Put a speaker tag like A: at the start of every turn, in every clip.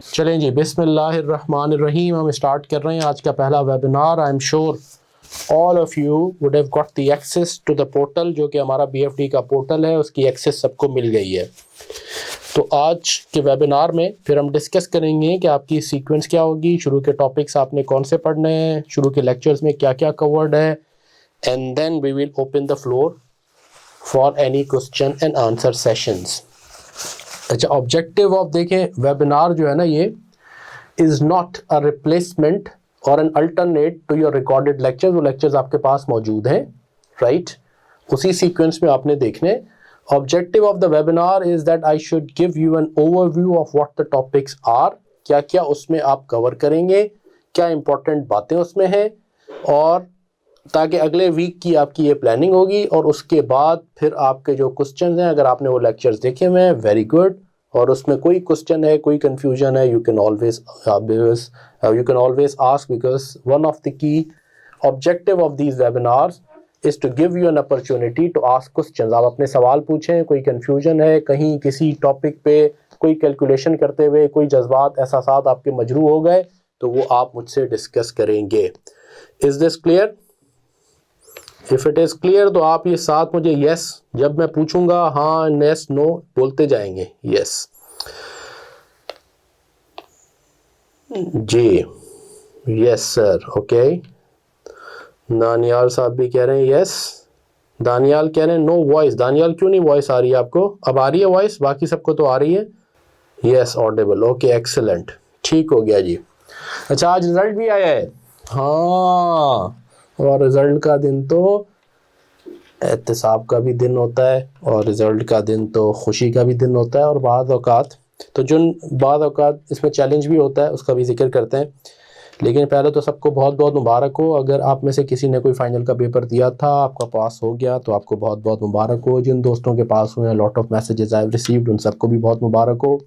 A: चलें जी, बिस्मिल्लाहिर्रहमानिर्रहीम। हम स्टार्ट कर रहे हैं आज का पहला webinar. I am sure all of you would have got the access to the portal, जो कि हमारा BFD का पोर्टल है, उसकी एक्सेस सबको मिल गई है। तो आज के वेबिनार में फिर हम डिस्कस करेंगे कि आपकी सीक्वेंस क्या होगी, शुरू के टॉपिक्स आपने कौन से पढ़ने हैं, शुरू के लेक्चर्स में क्या क्या कवर्ड है, and then we will open the floor for any question and answer sessions. अच्छा, ऑब्जेक्टिव ऑफ देखें वेबिनार जो है ना, ये इज़ नॉट अ रिप्लेसमेंट और an alternate to your recorded lectures. वो लेक्चर्स आपके पास मौजूद हैं, राइट? उसी सीक्वेंस में आपने देखने। Objective of the webinar is that I should give you an overview of what the topics are, क्या क्या उसमें आप कवर करेंगे, क्या इंपॉर्टेंट बातें उसमें हैं, और ताकि अगले वीक की आपकी ये प्लानिंग होगी। और उसके बाद फिर आपके जो क्वेश्चंस हैं, अगर आपने वो लेक्चर्स देखे हुए हैं, वेरी गुड, और उसमें कोई क्वेश्चन है, कोई कंफ्यूजन है, you can always ask, because one of the key objective of these webinars is to give you an opportunity to ask questions. आप अपने सवाल पूछें, कोई कंफ्यूजन है कहीं किसी टॉपिक पे, कोई कैलकुलेशन करते हुए कोई जज्बात एहसासात आपके मजरू हो गए, तो वो आप मुझसे डिस्कस करेंगे। Is this clear? If it is clear तो आप ये साथ मुझे यस, जब मैं पूछूंगा हाँ यस नो बोलते जाएंगे। यस जी, यस सर, ओके। दानियाल साहब भी कह रहे हैं यस। दानियाल कह रहे हैं नो वॉइस। दानियाल क्यों नहीं वॉइस आ रही है आपको? अब आ रही है वॉइस, बाकी सबको तो आ रही है। यस ऑडिबल, ओके एक्सेलेंट, ठीक हो गया जी। अच्छा, आज रिजल्ट भी आया है। हाँ, और रिजल्ट का दिन तो एहतसाब का भी दिन होता है, और रिजल्ट का दिन तो खुशी का भी दिन होता है, और बाद औकात इसमें चैलेंज भी होता है, उसका भी जिक्र करते हैं। लेकिन पहले तो सबको बहुत बहुत मुबारक हो। अगर आप में से किसी ने कोई फाइनल का पेपर दिया था, आपका पास हो गया, तो आपको बहुत बहुत मुबारक हो। जिन दोस्तों के पास हुए हैं, lot of messages I have received, उन सबको भी बहुत मुबारक हो।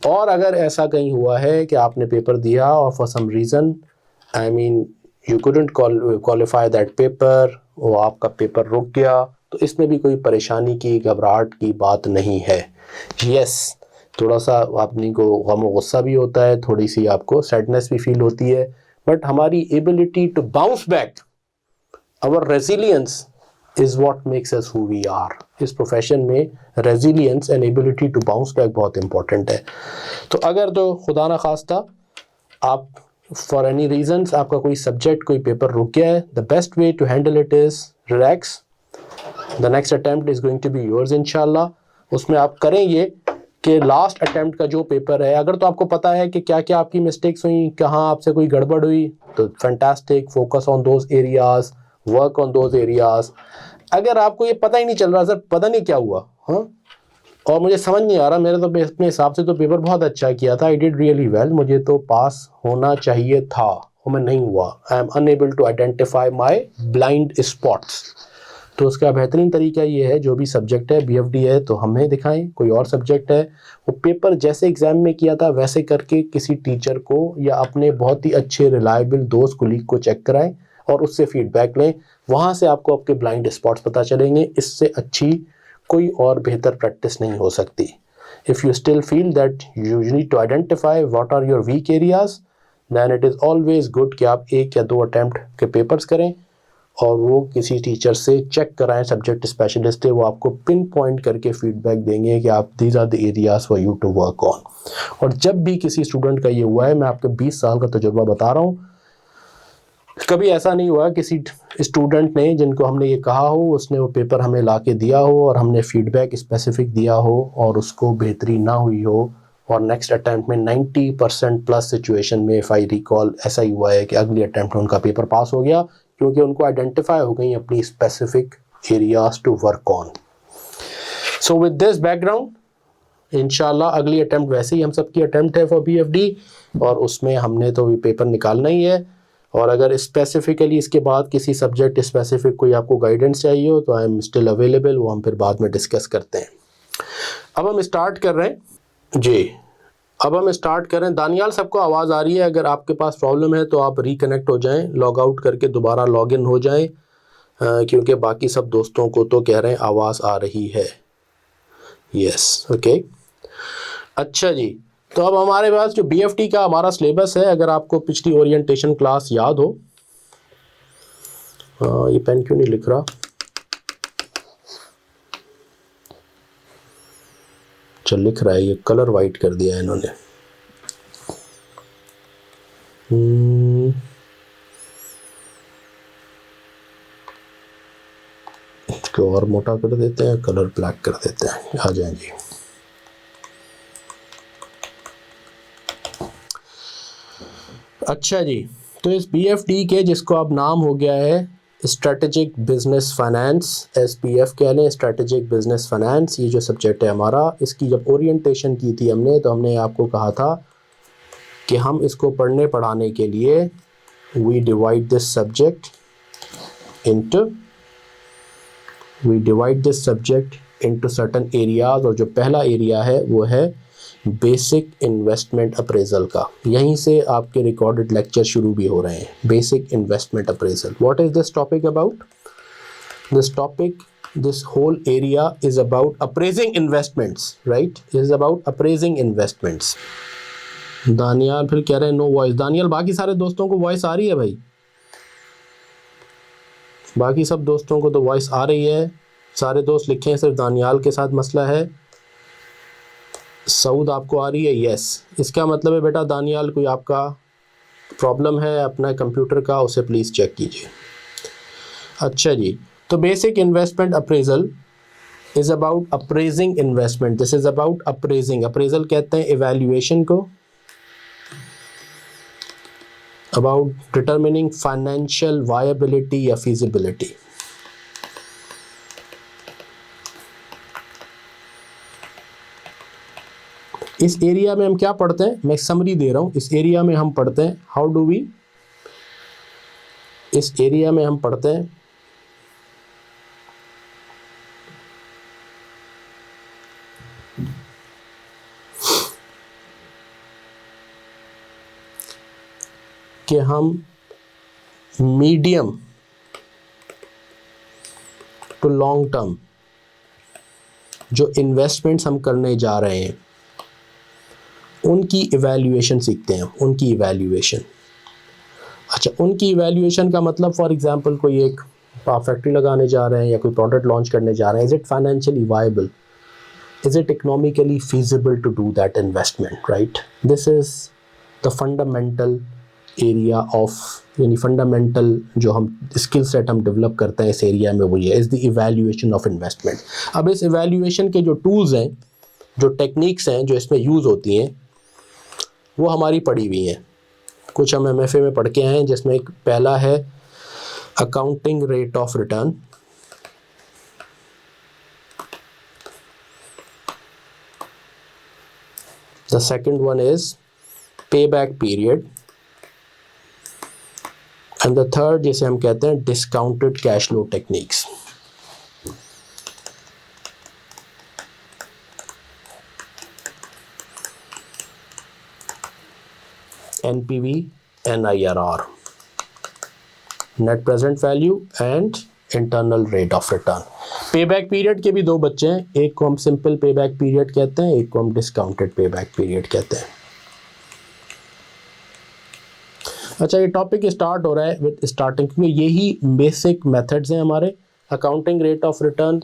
A: और अगर ऐसा कहीं हुआ है कि आपने पेपर दिया और for some reason, I mean you couldn't qualify that paper, वो आपका पेपर रुक गया, तो इसमें भी कोई परेशानी की, घबराहट की बात नहीं है। यस, थोड़ा सा आपने को गम और गुस्सा भी होता है, थोड़ी सी आपको सैडनेस भी फील होती है, बट हमारी ability to bounce back, our resilience is what makes us who we are. इस प्रोफेशन में resilience and ability to bounce back बहुत इंपॉर्टेंट है। तो अगर तो खुदा ना खास्ता आप फॉर एनी रीजंस आपका कोई सब्जेक्ट, कोई पेपर रुक गया है, the best way to handle it is relax. The next attempt is going to be yours इंशाल्लाह। उसमें आप करें ये कि लास्ट अटैम्प्ट का जो पेपर है, अगर तो आपको पता है कि क्या क्या आपकी मिस्टेक्स हुई, कहाँ आपसे कोई गड़बड़ हुई, तो fantastic, focus on those areas, work on those areas. अगर आपको ये पता ही नहीं चल रहा सर, पता नहीं क्या हुआ, हाँ, और मुझे समझ नहीं आ रहा, मेरे तो अपने हिसाब से तो पेपर बहुत अच्छा किया था, आई डिड रियली वेल, मुझे तो पास होना चाहिए था और मैं नहीं हुआ, I am unable to identify my blind spots, तो उसका बेहतरीन तरीका ये है, जो भी सब्जेक्ट है, BFD है तो हमें दिखाएं, कोई और सब्जेक्ट है, वो पेपर जैसे एग्ज़ाम में किया था वैसे करके किसी टीचर को या अपने बहुत ही अच्छे रिलायबल दोस्त कुलीग को चेक कराएं और उससे फीडबैक लें। वहाँ से आपको आपके ब्लाइंड स्पॉट्स पता चलेंगे। इससे अच्छी कोई और बेहतर प्रैक्टिस नहीं हो सकती। If you still feel that you need to identify what are your weak areas, then it is always good कि आप 1 या 2 अटैम्प्ट के पेपर्स करें और वो किसी टीचर से चेक कराएं, सब्जेक्ट स्पेशलिस्ट है, वो आपको पिन पॉइंट करके फीडबैक देंगे कि आप these are the areas for you to work on. और जब भी किसी स्टूडेंट का ये हुआ है, मैं आपके 20 साल का तजुर्बा बता रहा हूँ, कभी ऐसा नहीं हुआ किसी स्टूडेंट ने, जिनको हमने ये कहा हो, उसने वो पेपर हमें ला के दिया हो और हमने फीडबैक स्पेसिफिक दिया हो और उसको बेहतरी ना हुई हो, और नेक्स्ट अटैम्प्ट में 90% प्लस सिचुएशन में, इफ़ आई रिकॉल, ऐसा ही हुआ है कि अगले अटैम्प्ट में उनका पेपर पास हो गया, क्योंकि उनको आइडेंटिफाई हो गई अपनी specific areas to work on. So with this background इंशाल्लाह अगली अटैम्प्ट वैसे ही हम सबकी अटैम्प्ट है फॉर BFD, और उसमें हमने तो भी पेपर निकालना ही है। और अगर स्पेसिफिकली इसके बाद किसी सब्जेक्ट स्पेसिफिक कोई आपको गाइडेंस चाहिए हो, तो आई एम स्टिल अवेलेबल, वो हम फिर बाद में डिस्कस करते हैं। अब हम स्टार्ट कर रहे हैं जी, अब हम स्टार्ट करें। दानियाल सबको आवाज़ आ रही है? अगर आपके पास प्रॉब्लम है तो आप रिकनेक्ट हो जाएं, लॉग आउट करके दोबारा लॉग इन हो जाएं, क्योंकि बाकी सब दोस्तों को तो कह रहे हैं आवाज़ आ रही है। Yes, okay. अच्छा जी, तो अब हमारे पास जो BFT का हमारा सिलेबस है, अगर आपको पिछली ओरिएंटेशन क्लास याद हो, ये पेन क्यों नहीं लिख रहा, चल लिख रहा है, ये कलर वाइट कर दिया है इन्होंने। इसको और मोटा कर देते हैं, कलर ब्लैक कर देते हैं, आ जाए जी। अच्छा जी, तो इस BFD के, जिसको अब नाम हो गया है स्ट्रेटेजिक बिजनेस फाइनेंस, SBF कह लें, स्ट्रेटेजिक बिजनेस फाइनेंस, ये जो सब्जेक्ट है हमारा, इसकी जब ओरिएंटेशन की थी हमने, तो हमने आपको कहा था कि हम इसको पढ़ने पढ़ाने के लिए we divide this subject into certain areas, और जो पहला एरिया है वो है बेसिक इन्वेस्टमेंट अप्रेजल का। यहीं से आपके रिकॉर्डेड लेक्चर शुरू भी हो रहे हैं। Basic investment appraisal, what is this topic about? This whole area is about appraising investments, right? Is about appraising investments. Daniyal फिर कह रहे हैं नो वॉइस। दानियाल, बाकी सारे दोस्तों को वॉइस आ रही है भाई? बाकी सब दोस्तों को तो वॉइस आ रही है, सारे दोस्त लिखे हैं, सिर्फ दानियाल के साथ मसला है। सऊद, आपको आ रही है? यस। इसका मतलब है बेटा दानियाल, कोई आपका प्रॉब्लम है अपना कंप्यूटर का, उसे प्लीज़ चेक कीजिए। अच्छा जी, तो basic investment appraisal is about appraising investment. This is about appraising. Appraisal कहते हैं इवैल्यूएशन को, अबाउट डिटरमिनिंग फाइनेंशियल वायबिलिटी या फिजिबिलिटी। इस एरिया में हम क्या पढ़ते हैं, मैं समरी दे रहा हूँ। इस एरिया में हम पढ़ते हैं हाउ डू वी, इस एरिया में हम पढ़ते हैं कि हम मीडियम टू लॉन्ग टर्म जो इन्वेस्टमेंट्स हम करने जा रहे हैं उनकी इवैल्यूएशन सीखते हैं, उनकी इवैल्यूएशन। अच्छा, उनकी इवैल्यूएशन का मतलब फॉर एग्जांपल कोई एक आप फैक्ट्री लगाने जा रहे हैं या कोई प्रोडक्ट लॉन्च करने जा रहे हैं, is it financially viable, is it economically feasible to do that investment, right? This is the fundamental area of, यानी फंडामेंटल जो हम स्किल सेट हम डेवलप करते हैं इस एरिया में, वो ये is the evaluation of investment. अब इस इवैल्यूएशन के जो टूल्स हैं, जो टेक्निक्स हैं जो इसमें यूज़ होती हैं, वो हमारी पढ़ी हुई हैं। कुछ हम MFA में पढ़ के आए हैं, जिसमें एक पहला है accounting rate of return, the second one is पे back period, and the third जिसे हम कहते हैं discounted cash flow techniques. NPV, NIRR, net present value and internal rate of return. पे बैक पीरियड के भी दो बच्चे हैं, एक को हम सिंपल पे बैक पीरियड कहते हैं, एक को हम डिस्काउंटेड पे बैक पीरियड कहते हैं। अच्छा, ये टॉपिक स्टार्ट हो रहा है विद स्टार्टिंग, क्योंकि यही बेसिक मेथड्स हैं हमारे। अकाउंटिंग रेट ऑफ रिटर्न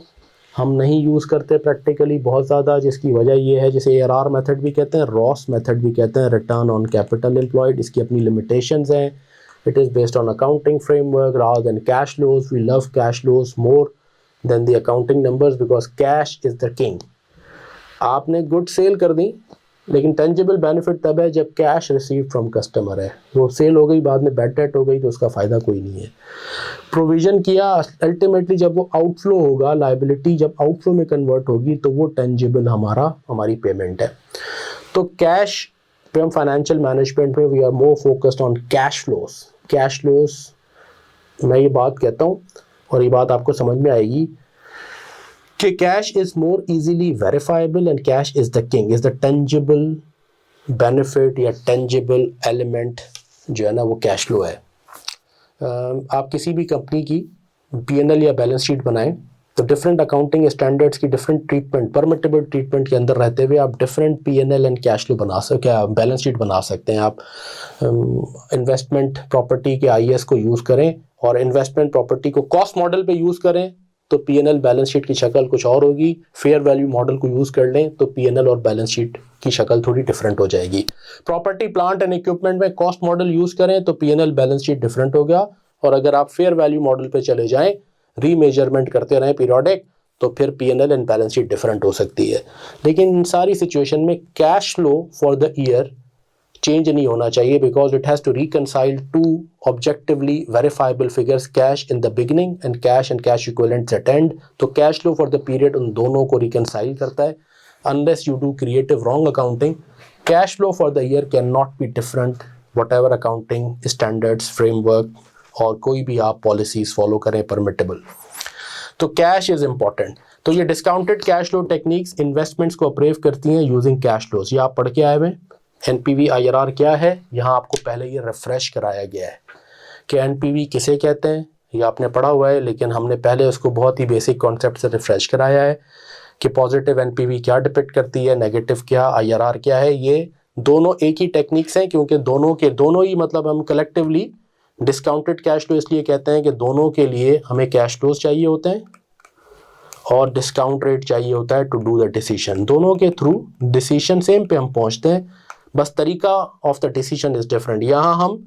A: हम नहीं यूज़ करते प्रैक्टिकली बहुत ज़्यादा, जिसकी वजह ये है, जिसे ARR मेथड भी कहते हैं, रॉस मेथड भी कहते हैं, रिटर्न ऑन कैपिटल एम्प्लॉयड। इसकी अपनी लिमिटेशंस हैं। It is based on accounting framework rather than cash flows. We love cash flows more than the accounting numbers because cash is the king. आपने good sale कर दी, लेकिन tangible benefit तब है जब कैश रिसीव फ्रॉम कस्टमर है। वो cell हो गई, बाद में बैड डेट हो गई, तो उसका फ़ायदा कोई नहीं है। प्रोविज़न किया, अल्टीमेटली जब वो आउटफ्लो होगा, लाइबिलिटी जब आउटफ्लो में कन्वर्ट होगी, तो वो टेंजिबल हमारी पेमेंट है। तो कैश पे हम फाइनेंशियल मैनेजमेंट में we are more focused on cash flows. Cash flows मैं ये बात कहता हूँ, और ये बात आपको समझ में आएगी कि cash is more easily verifiable and cash is the king, is the tangible benefit या टेंजिबल एलिमेंट जो है ना, वो कैश फ्लो है। आप किसी भी कंपनी की P&L या बैलेंस शीट बनाएं, तो डिफरेंट अकाउंटिंग स्टैंडर्ड्स की डिफरेंट ट्रीटमेंट, परमिटेबल ट्रीटमेंट के अंदर रहते हुए आप different P&L and cash flow बना सकते, क्या बैलेंस शीट बना सकते हैं आप। इन्वेस्टमेंट प्रॉपर्टी के IAS को यूज़ करें और इन्वेस्टमेंट प्रॉपर्टी को कॉस्ट मॉडल पे यूज़ करें तो P&L बैलेंस शीट की शक्ल कुछ और होगी। फेयर वैल्यू मॉडल को यूज़ कर लें तो P&L और बैलेंस शीट की शक्ल थोड़ी डिफरेंट हो जाएगी। प्रॉपर्टी प्लांट एंड इक्विपमेंट में कॉस्ट मॉडल यूज़ करें तो P&L बैलेंस शीट डिफरेंट हो गया, और अगर आप फेयर वैल्यू मॉडल पे चले जाएं, रीमेजरमेंट करते रहें पीरियोडिक, तो फिर P&L and balance sheet different हो सकती है। लेकिन इन सारी सिचुएशन में cash flow for the year change नहीं होना चाहिए, because it has to reconcile to objectively verifiable figures, cash in the beginning and cash equivalents at end. तो cash flow for the period उन दोनों को रिकनसाइल करता है। Unless you do creative wrong accounting, cash flow for the year can not be different whatever accounting standards, framework और कोई भी आप पॉलिसीज फॉलो करें परमिटेबल। तो कैश इज इंपॉर्टेंट। तो ये discounted cash flow techniques investments को approve करती हैं यूजिंग कैश फ्लोज। ये आप पढ़ के आए हुए। NPV IRR क्या है, यहाँ आपको पहले ये रिफ्रेश कराया गया है कि NPV किसे कहते हैं, ये आपने पढ़ा हुआ है, लेकिन हमने पहले उसको बहुत ही बेसिक कॉन्सेप्ट से रिफ्रेश कराया है कि पॉजिटिव NPV क्या डिपिक्ट करती है, नेगेटिव क्या, IRR क्या है। ये दोनों एक ही टेक्निक्स हैं, क्योंकि दोनों ही मतलब हम कलेक्टिवली डिस्काउंटेड कैश फ्लो इसलिए कहते हैं कि दोनों के लिए हमें कैश फ्लोज चाहिए होते हैं और डिस्काउंट रेट चाहिए होता है टू डू द डिसीजन। दोनों के थ्रू डिसीजन सेम पे हम पहुंचते हैं, बस तरीका of the decision is different. यहाँ हम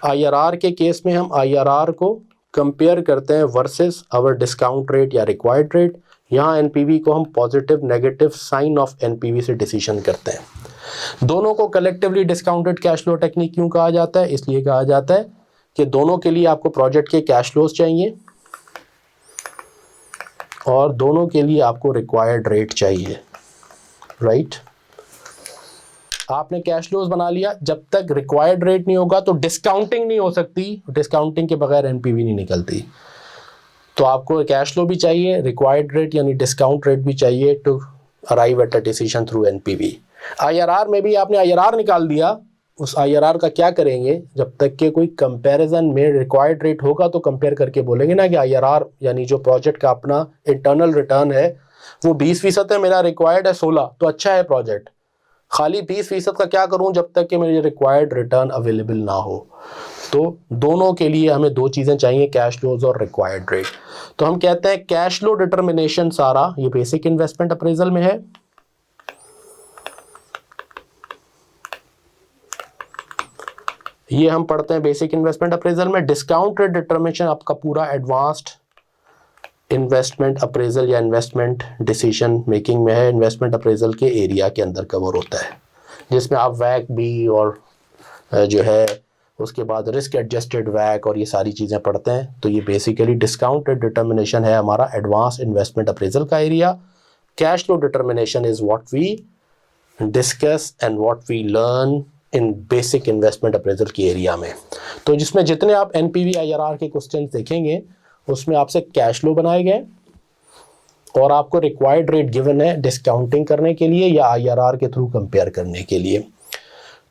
A: IRR के केस में हम IRR को कंपेयर करते हैं वर्सेस आवर डिस्काउंट रेट या रिक्वायर्ड रेट। यहाँ NPV को हम positive negative sign of NPV से डिसीजन करते हैं। दोनों को collectively discounted cash flow technique क्यों कहा जाता है? इसलिए कहा जाता है कि दोनों के लिए आपको प्रोजेक्ट के कैश फ्लोज चाहिए और दोनों के लिए आपको रिक्वायर्ड रेट चाहिए, राइट। आपने कैश फ्लोज बना लिया, जब तक रिक्वायर्ड रेट नहीं होगा तो डिस्काउंटिंग नहीं हो सकती, डिस्काउंटिंग के बगैर NPV नहीं निकलती। तो आपको कैश फ्लो भी चाहिए, रिक्वायर्ड रेट यानी डिस्काउंट रेट भी चाहिए to arrive at a decision through NPV। IRR में भी आपने IRR निकाल दिया, उस IRR का क्या करेंगे? जब तक के कोई कंपैरिजन में रिक्वायर्ड रेट होगा तो कंपेयर करके बोलेंगे ना कि IRR यानी जो प्रोजेक्ट का अपना इंटरनल रिटर्न है वो 20% है, मेरा रिक्वायर्ड है 16, तो अच्छा है प्रोजेक्ट। खाली 20% का क्या करूं जब तक कि मेरे रिक्वायर्ड रिटर्न अवेलेबल ना हो। तो दोनों के लिए हमें दो चीज़ें चाहिए, कैश फ्लोज और रिक्वायर्ड रेट। तो हम कहते हैं कैश फ्लो डिटर्मिनेशन सारा ये बेसिक इन्वेस्टमेंट अप्रेजल में है। ये हम पढ़ते हैं बेसिक इन्वेस्टमेंट अप्रेजल में। डिस्काउंट रेट डिटर्मिनेशन आपका पूरा एडवांस्ड इन्वेस्टमेंट अप्रेजल या इन्वेस्टमेंट डिसीजन मेकिंग में है। इन्वेस्टमेंट अप्रेजल के एरिया के अंदर कवर होता है, जिसमें आप वैक भी और जो है उसके बाद रिस्क एडजस्टेड वैक और ये सारी चीज़ें पढ़ते हैं। तो ये बेसिकली डिस्काउंट रेट डिटर्मिनेशन है हमारा एडवांस इन्वेस्टमेंट अप्रेजल का area. Cash flow determination is what we discuss and what we learn in basic investment appraisal की एरिया में। तो जिसमें जितने आप NPV IRR के क्वेश्चन देखेंगे उसमें आपसे कैश फ्लो बनाए गए और आपको रिक्वायर्ड रेट गिवन है डिस्काउंटिंग करने के लिए या IRR के थ्रू कंपेयर करने के लिए।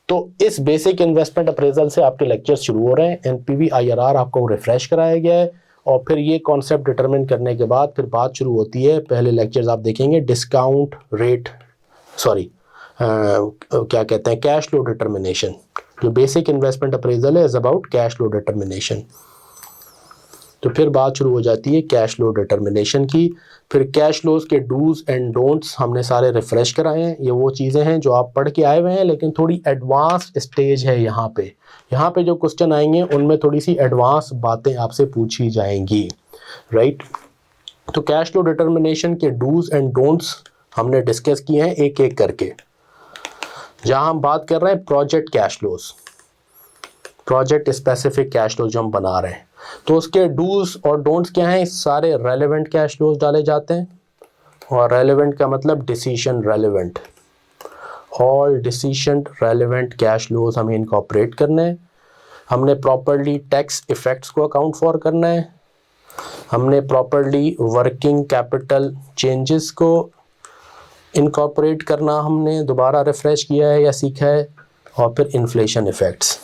A: तो इस बेसिक इन्वेस्टमेंट अप्रेजल से आपके लेक्चर शुरू हो रहे हैं। NPV IRR आपको रिफ्रेश कराया गया है और फिर ये कॉन्सेप्ट डिटरमिन करने के बाद फिर बात शुरू होती है। पहले लेक्चर्स आप देखेंगे डिस्काउंट रेट क्या कहते हैं कैश फ्लो डिटर्मिनेशन। जो बेसिक इन्वेस्टमेंट अप्रेजल है is about cash flow determination. तो फिर बात शुरू हो जाती है कैश फ्लो डिटर्मिनेशन की। फिर कैश फ्लोज के डूज एंड डोंट्स हमने सारे रिफ्रेश कराए हैं। ये वो चीज़ें हैं जो आप पढ़ के आए हुए हैं, लेकिन थोड़ी एडवांस स्टेज है यहाँ पे जो क्वेश्चन आएंगे उनमें थोड़ी सी एडवांस बातें आपसे पूछी जाएंगी, राइट। तो कैश फ्लो डिटर्मिनेशन के डूज एंड डोंट्स हमने डिस्कस किए हैं एक एक करके। जहाँ हम बात कर रहे हैं project cash flows, project specific cash flows जो हम बना रहे हैं, तो उसके डूज और डोंट्स क्या हैं? सारे रेलेवेंट कैश फ्लोज डाले जाते हैं और रेलेवेंट का मतलब decision relevant. All decision relevant cash flows हमें इनकॉर्पोरेट करना है। हमने प्रॉपर्ली टैक्स इफेक्ट्स को अकाउंट फॉर करना है। हमने प्रॉपर्ली वर्किंग कैपिटल चेंजेस को इनकॉर्पोरेट करना हमने दोबारा रिफ्रेश किया है या सीखा है। और फिर इन्फ्लेशन इफेक्ट्स,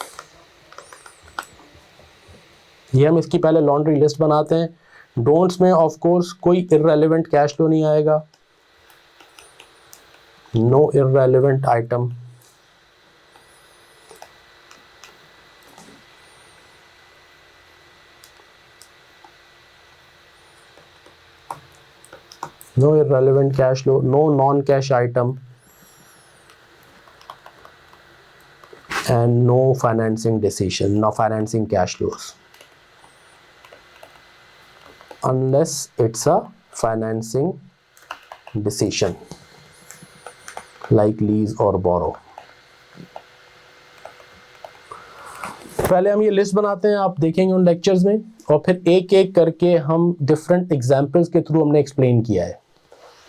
A: ये हम इसकी पहले लॉन्ड्री लिस्ट बनाते हैं। डोंट्स में ऑफ कोर्स कोई इररेलेवेंट कैश फ्लो नहीं आएगा, no irrelevant item. No irrelevant cash flow, no non-cash item, and no financing decision, no financing cash flows, unless it's a financing decision like lease or borrow। पहले हम ये list बनाते हैं, आप देखेंगे उन लेक्चर्स में, और फिर एक एक करके हम डिफरेंट एग्जाम्पल्स के थ्रू हमने एक्सप्लेन किया है।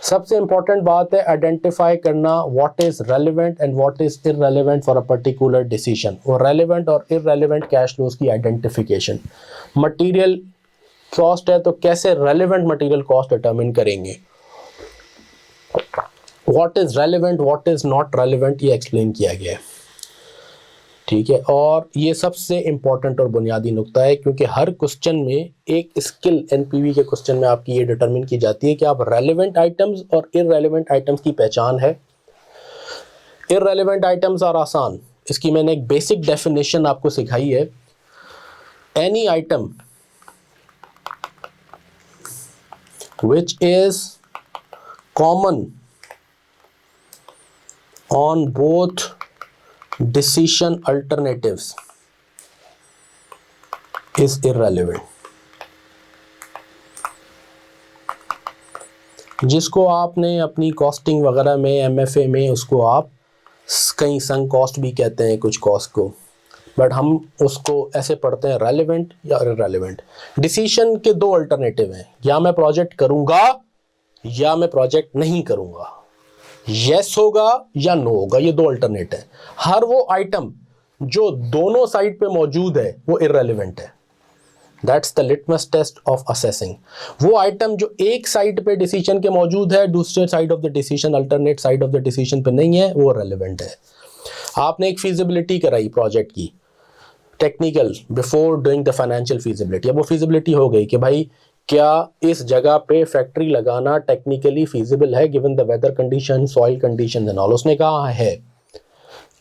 A: सबसे इंपॉर्टेंट बात है आइडेंटिफाई करना what is relevant and what is irrelevant for a particular decision, और रेलेवेंट और इररेलेवेंट कैश फ्लोज की आइडेंटिफिकेशन। मटेरियल कॉस्ट है तो कैसे रेलेवेंट मटेरियल कॉस्ट डिटरमिन करेंगे, what is relevant what is not relevant, ये एक्सप्लेन किया गया है, ठीक है। और ये सबसे इंपॉर्टेंट और बुनियादी नुक्ता है, क्योंकि हर क्वेश्चन में एक स्किल एनपीवी के क्वेश्चन में आपकी ये डिटरमिन की जाती है कि आप रेलेवेंट आइटम्स और इररेलेवेंट आइटम्स की पहचान है। इररेलेवेंट आइटम्स आर आसान, इसकी मैंने एक बेसिक डेफिनेशन आपको सिखाई है। Any item which is common on both decision alternatives is irrelevant। जिसको आपने अपनी कॉस्टिंग वगैरह में एमएफए में उसको आप कहीं संक कॉस्ट भी कहते हैं कुछ कॉस्ट को, बट हम उसको ऐसे पढ़ते हैं रेलेवेंट या इररेलेवेंट। डिसीजन के दो अल्टरनेटिव हैं, या मैं प्रोजेक्ट करूंगा या मैं प्रोजेक्ट नहीं करूंगा, यस होगा या नो होगा, ये दो अल्टरनेट है। हर वो आइटम जो दोनों साइड पे मौजूद है वो इररेलेवेंट है। That's the litmus test of assessing. वो आइटम जो एक साइड पे डिसीजन के मौजूद है, दूसरे side of the decision alternate side of the decision पे नहीं है, वो रेलेवेंट है। आपने एक फीजिबिलिटी कराई प्रोजेक्ट की technical before doing the financial feasibility, अब वो फीजिबिलिटी हो गई कि भाई क्या इस जगह पे फैक्ट्री लगाना टेक्निकली फीजिबल है given the weather condition soil condition and all, उसने कहा है।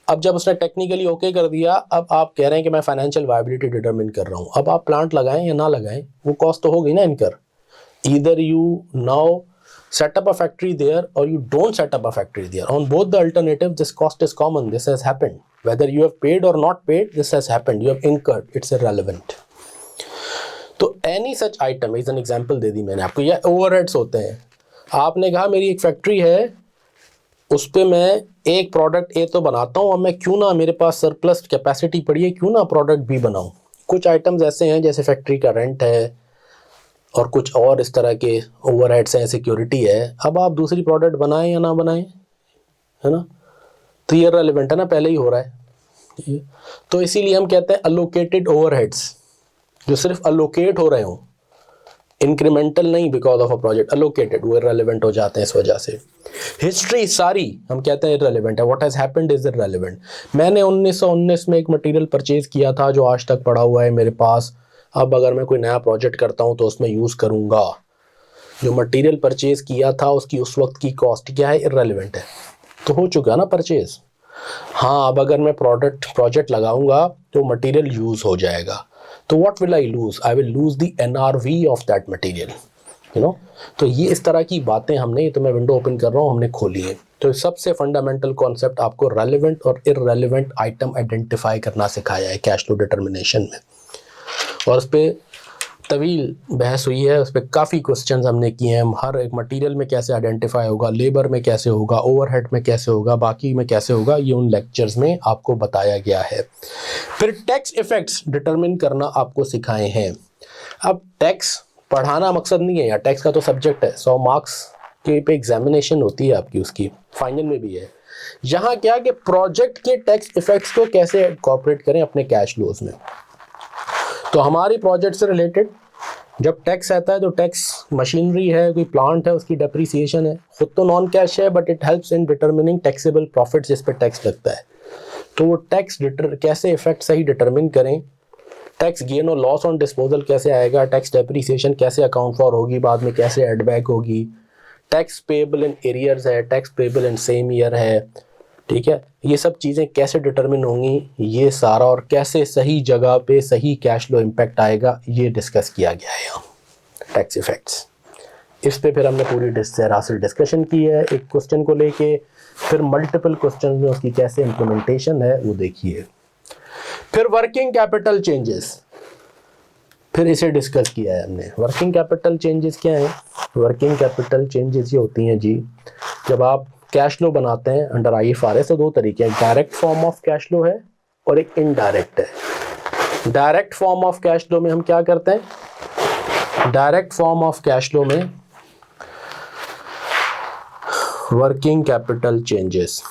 A: अब जब उसने टेक्निकली ओके कर दिया, अब आप कह रहे हैं कि मैं फाइनेंशियल वायबिलिटी डिटरमिन कर रहा हूँ। अब आप प्लांट लगाएं या ना लगाएं, वो कॉस्ट तो हो गई ना इनकर। Either you now set up a factory there or you don't set up a factory there. On both the alternatives, this cost is common. This has happened. Whether you have paid or not paid, this has happened. You have incurred. It's irrelevant. तो any such item is an example दे दी मैंने आपको। ये overheads होते हैं। आपने कहा मेरी एक फैक्ट्री है, उस पर मैं एक प्रोडक्ट ए तो बनाता हूँ, और मैं क्यों ना, मेरे पास सरप्लस कैपेसिटी पड़ी है, क्यों ना प्रोडक्ट बी बनाऊँ। कुछ आइटम्स ऐसे हैं जैसे फैक्ट्री का रेंट है और कुछ और इस तरह के ओवरहेड्स हैं, सिक्योरिटी है। अब आप दूसरी प्रोडक्ट बनाएं या ना बनाएं, है ना, तो ये रेलेवेंट है ना, पहले ही हो रहा है। तो इसीलिए हम कहते हैं अलोकेटेड ओवरहेड्स, जो सिर्फ अलोकेट हो रहे हों, इंक्रीमेंटल नहीं, because of a project allocated, वो इररेलेवेंट हो जाते हैं इस वजह से। हिस्ट्री सारी हम कहते हैं इररेलेवेंट है, what has happened is irrelevant. मैंने 1919 में एक मटेरियल परचेज किया था जो आज तक पड़ा हुआ है मेरे पास, अब अगर मैं कोई नया प्रोजेक्ट करता हूं तो उसमें यूज़ करूंगा। जो मटेरियल परचेज किया था उसकी उस वक्त की कॉस्ट क्या है, इररेलेवेंट है, तो हो चुका ना परचेज। हाँ, अब अगर मैं प्रोजेक्ट लगाऊंगा तो मटेरियल यूज़ हो जाएगा, तो what will I lose, I will lose the NRV of that material, you know. तो ये इस तरह की बातें हमने, तो मैं विंडो ओपन कर रहा हूँ, हमने खोली है। तो सबसे फंडामेंटल कॉन्सेप्ट आपको रेलेवेंट और इररेलेवेंट आइटम आइडेंटिफाई करना सिखाया है कैश फ्लो डिटर्मिनेशन में, और उस पर तवील बहस हुई है, उस पर काफ़ी क्वेश्चंस हमने किए हैं। हर एक मटेरियल में कैसे आइडेंटिफाई होगा, लेबर में कैसे होगा, ओवरहेड में कैसे होगा, बाकी में कैसे होगा, ये उन लेक्चर्स में आपको बताया गया है। फिर टैक्स इफेक्ट्स डिटरमिन करना आपको सिखाए हैं। अब टैक्स पढ़ाना मकसद नहीं है यार, टैक्स का तो सब्जेक्ट है, 100 मार्क्स के पे एग्जामिनेशन होती है आपकी, उसकी फाइनल में भी है। यहाँ क्या कि प्रोजेक्ट के टैक्स इफेक्ट्स को कैसे इनकॉर्पोरेट करें अपने कैश फ्लोज में। तो हमारी प्रोजेक्ट से रिलेटेड जब टैक्स आता है तो टैक्स मशीनरी है, कोई प्लांट है, उसकी डेप्रिसिएशन है, खुद तो नॉन कैश है but it helps in determining taxable profits जिस पे टैक्स लगता है। तो वो टैक्स कैसे इफेक्ट सही डिटरमिन करें, टैक्स गेन और लॉस ऑन डिस्पोजल कैसे आएगा, टैक्स डेप्रिसिएशन कैसे अकाउंट फॉर होगी, बाद में कैसे एड बैक होगी, टैक्स पेबल इन एरियर्स है, tax payable in same year है, ठीक है, ये सब चीज़ें कैसे डिटरमिन होंगी, ये सारा, और कैसे सही जगह पे सही कैश फ्लो इम्पैक्ट आएगा, ये डिस्कस किया गया है यहाँ टैक्स इफेक्ट्स। इस पे फिर हमने पूरी सरासर डिस्कशन की है एक क्वेश्चन को लेके, फिर मल्टीपल क्वेश्चन में उसकी कैसे इम्प्लीमेंटेशन है वो देखिए। फिर वर्किंग कैपिटल चेंजेस, फिर इसे डिस्कस किया है हमने। वर्किंग कैपिटल चेंजेस क्या है? वर्किंग कैपिटल चेंजेस ये होती हैं जी, जब आप कैश फ्लो बनाते हैं अंडर IFRS, तो दो तरीके हैं, direct form of cash flow है और एक इनडायरेक्ट है। Direct form of cash flow में हम क्या करते हैं? Direct form of cash flow में वर्किंग कैपिटल चेंजेस,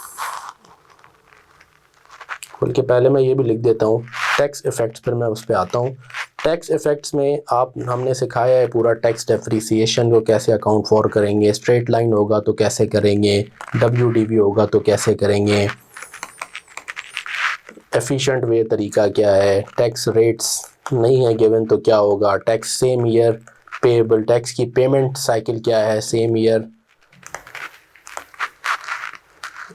A: बल्कि पहले मैं ये भी लिख देता हूँ टैक्स इफेक्ट्स, फिर मैं उस पर आता हूँ। टैक्स इफेक्ट्स में हमने सिखाया है पूरा टैक्स डेप्रिसिएशन को कैसे अकाउंट फॉर करेंगे, स्ट्रेट लाइन होगा तो कैसे करेंगे, WDV होगा तो कैसे करेंगे, एफिशिएंट वे तरीका क्या है, टैक्स रेट्स नहीं है गिवन तो क्या होगा, tax same year payable, tax की पेमेंट साइकिल क्या है, सेम ईयर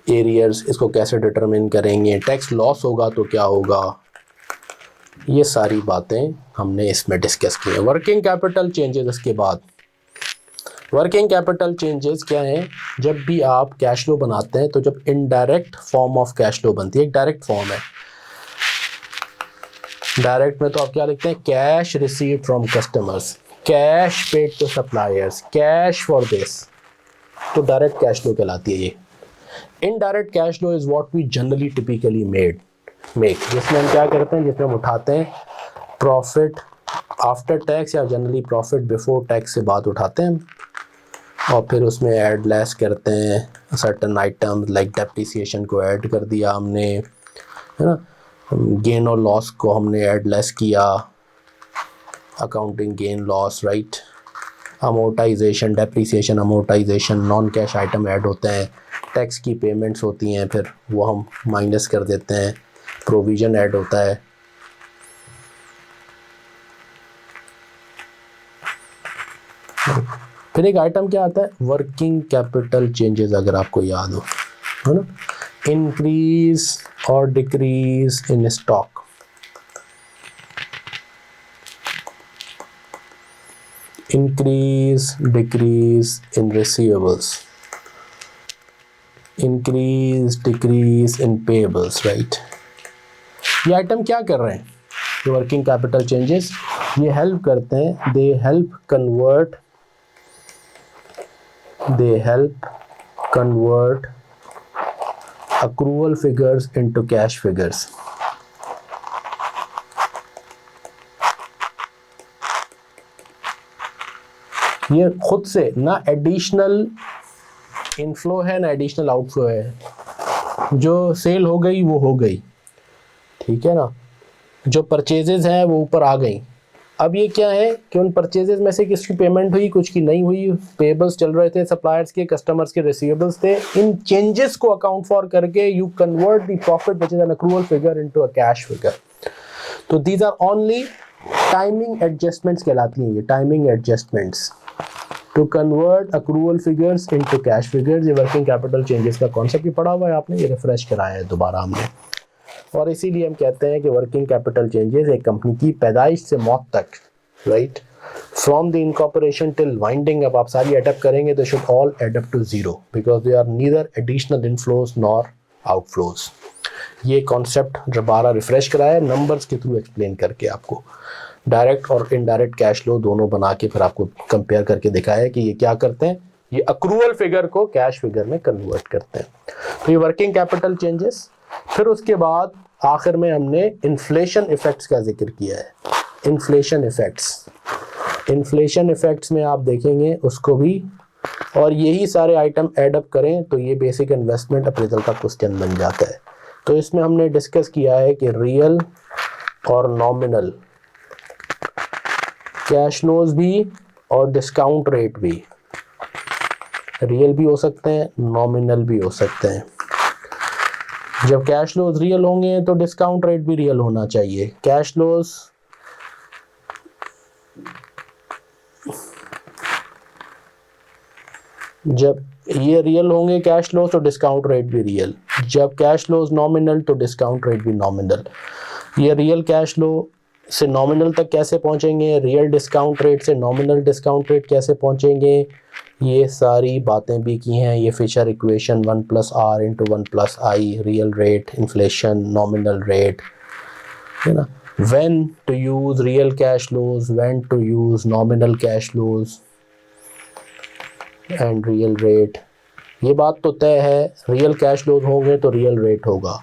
A: एरियर्स, इसको कैसे डिटरमिन करेंगे, टैक्स लॉस होगा तो क्या होगा, ये सारी बातें हमने इसमें डिस्कस की है। वर्किंग कैपिटल चेंजेस, इसके बाद वर्किंग कैपिटल चेंजेस क्या हैं? जब भी आप कैश फ्लो बनाते हैं, तो जब indirect form of cash flow बनती है, एक डायरेक्ट फॉर्म है, डायरेक्ट में तो आप क्या लिखते हैं? Cash received from customers, cash paid to suppliers, cash for this, तो डायरेक्ट कैश फ्लो कहलाती है ये। Indirect cash flow is what we generally typically make, जिसमें हम क्या करते हैं? जिसमें हम उठाते हैं प्रॉफिट आफ्टर टैक्स या जनरली प्रॉफिट बिफोर टैक्स से बात उठाते हैं, और फिर उसमें ऐड लेस करते हैं सर्टेन आइटम, लाइक डेप्रिसिएशन को ऐड कर दिया हमने, है ना, गेन और लॉस को हमने ऐड लेस किया, accounting gain loss, right, amortisation, depreciation, amortisation, non cash item add होते हैं, टैक्स की पेमेंट्स होती हैं, फिर वो हम माइनस कर देते हैं, प्रोविज़न ऐड होता है। फिर एक आइटम क्या आता है? वर्किंग कैपिटल चेंजेस, अगर आपको याद हो, है ना, इंक्रीज और decrease in stock, increase decrease in receivables, increase decrease in payables, right. ये आइटम क्या कर रहे हैं? जो वर्किंग कैपिटल चेंजेस ये हेल्प करते हैं, they help convert accrual figures into cash figures। ये खुद से ना एडिशनल इनफ्लो है ना एडिशनल आउटफ्लो है, जो सेल हो गई वो हो गई, ठीक है ना, जो परचेजेस हैं वो ऊपर आ गई। अब ये क्या है कि उन परचेजेस में से किसकी पेमेंट हुई, कुछ की नहीं हुई, पेबल्स चल रहे थे सप्लायर्स के, कस्टमर्स के रिसीवेबल्स थे, इन चेंजेस को अकाउंट फॉर करके you convert the profit which is an accrual figure into a cash figure. तो these are only timing adjustments कहलाती हैं ये, timing adjustments to convert accrual figures into cash figures. ये working capital changes का concept भी पढ़ा हुआ है आपने, ये रिफ्रेश कराया है दोबारा हमने, और इसीलिए हम कहते हैं कि वर्किंग कैपिटल चेंजेस एक कंपनी की पैदाइश से मौत तक, right, from the incorporation till winding up, आप सारी एडअप करेंगे तो should all add up to zero, because they are neither additional inflows nor outflows. ये कॉन्सेप्ट दोबारा रिफ्रेश कराया है नंबर्स के थ्रू एक्सप्लेन करके, आपको डायरेक्ट और इनडायरेक्ट कैश फ्लो दोनों बना के फिर आपको कंपेयर करके दिखाया है कि ये क्या करते हैं, ये अक्रूवल फिगर को कैश फिगर में कन्वर्ट करते हैं। तो ये वर्किंग कैपिटल चेंजेस। फिर उसके बाद आखिर में हमने इन्फ्लेशन इफेक्ट्स का जिक्र किया है। इन्फ्लेशन इफेक्ट्स में आप देखेंगे उसको भी, और यही सारे आइटम एडअप करें तो ये बेसिक इन्वेस्टमेंट अप्रेजल का क्वेश्चन बन जाता है। तो इसमें हमने डिस्कस किया है कि रियल और नॉमिनल कैश फ्लोज भी और डिस्काउंट रेट भी, रियल भी हो सकते हैं, नॉमिनल भी हो सकते हैं। जब कैश फ्लोज रियल होंगे तो डिस्काउंट रेट भी रियल होना चाहिए। कैश फ्लोज जब ये रियल होंगे कैश फ्लोज तो डिस्काउंट रेट भी रियल, जब कैश फ्लोज नॉमिनल तो डिस्काउंट रेट भी नॉमिनल। ये रियल कैश फ्लो से नॉमिनल तक कैसे पहुंचेंगे, रियल डिस्काउंट रेट से नॉमिनल डिस्काउंट रेट कैसे पहुंचेंगे, ये सारी बातें भी की हैं। ये Fisher equation 1+r into 1+i, real rate, inflation, nominal rate, है ना। when to use real cash flows, when to use nominal cash flows and real rate, ये बात तो तय है। रियल कैश फ्लोज होंगे तो रियल रेट होगा,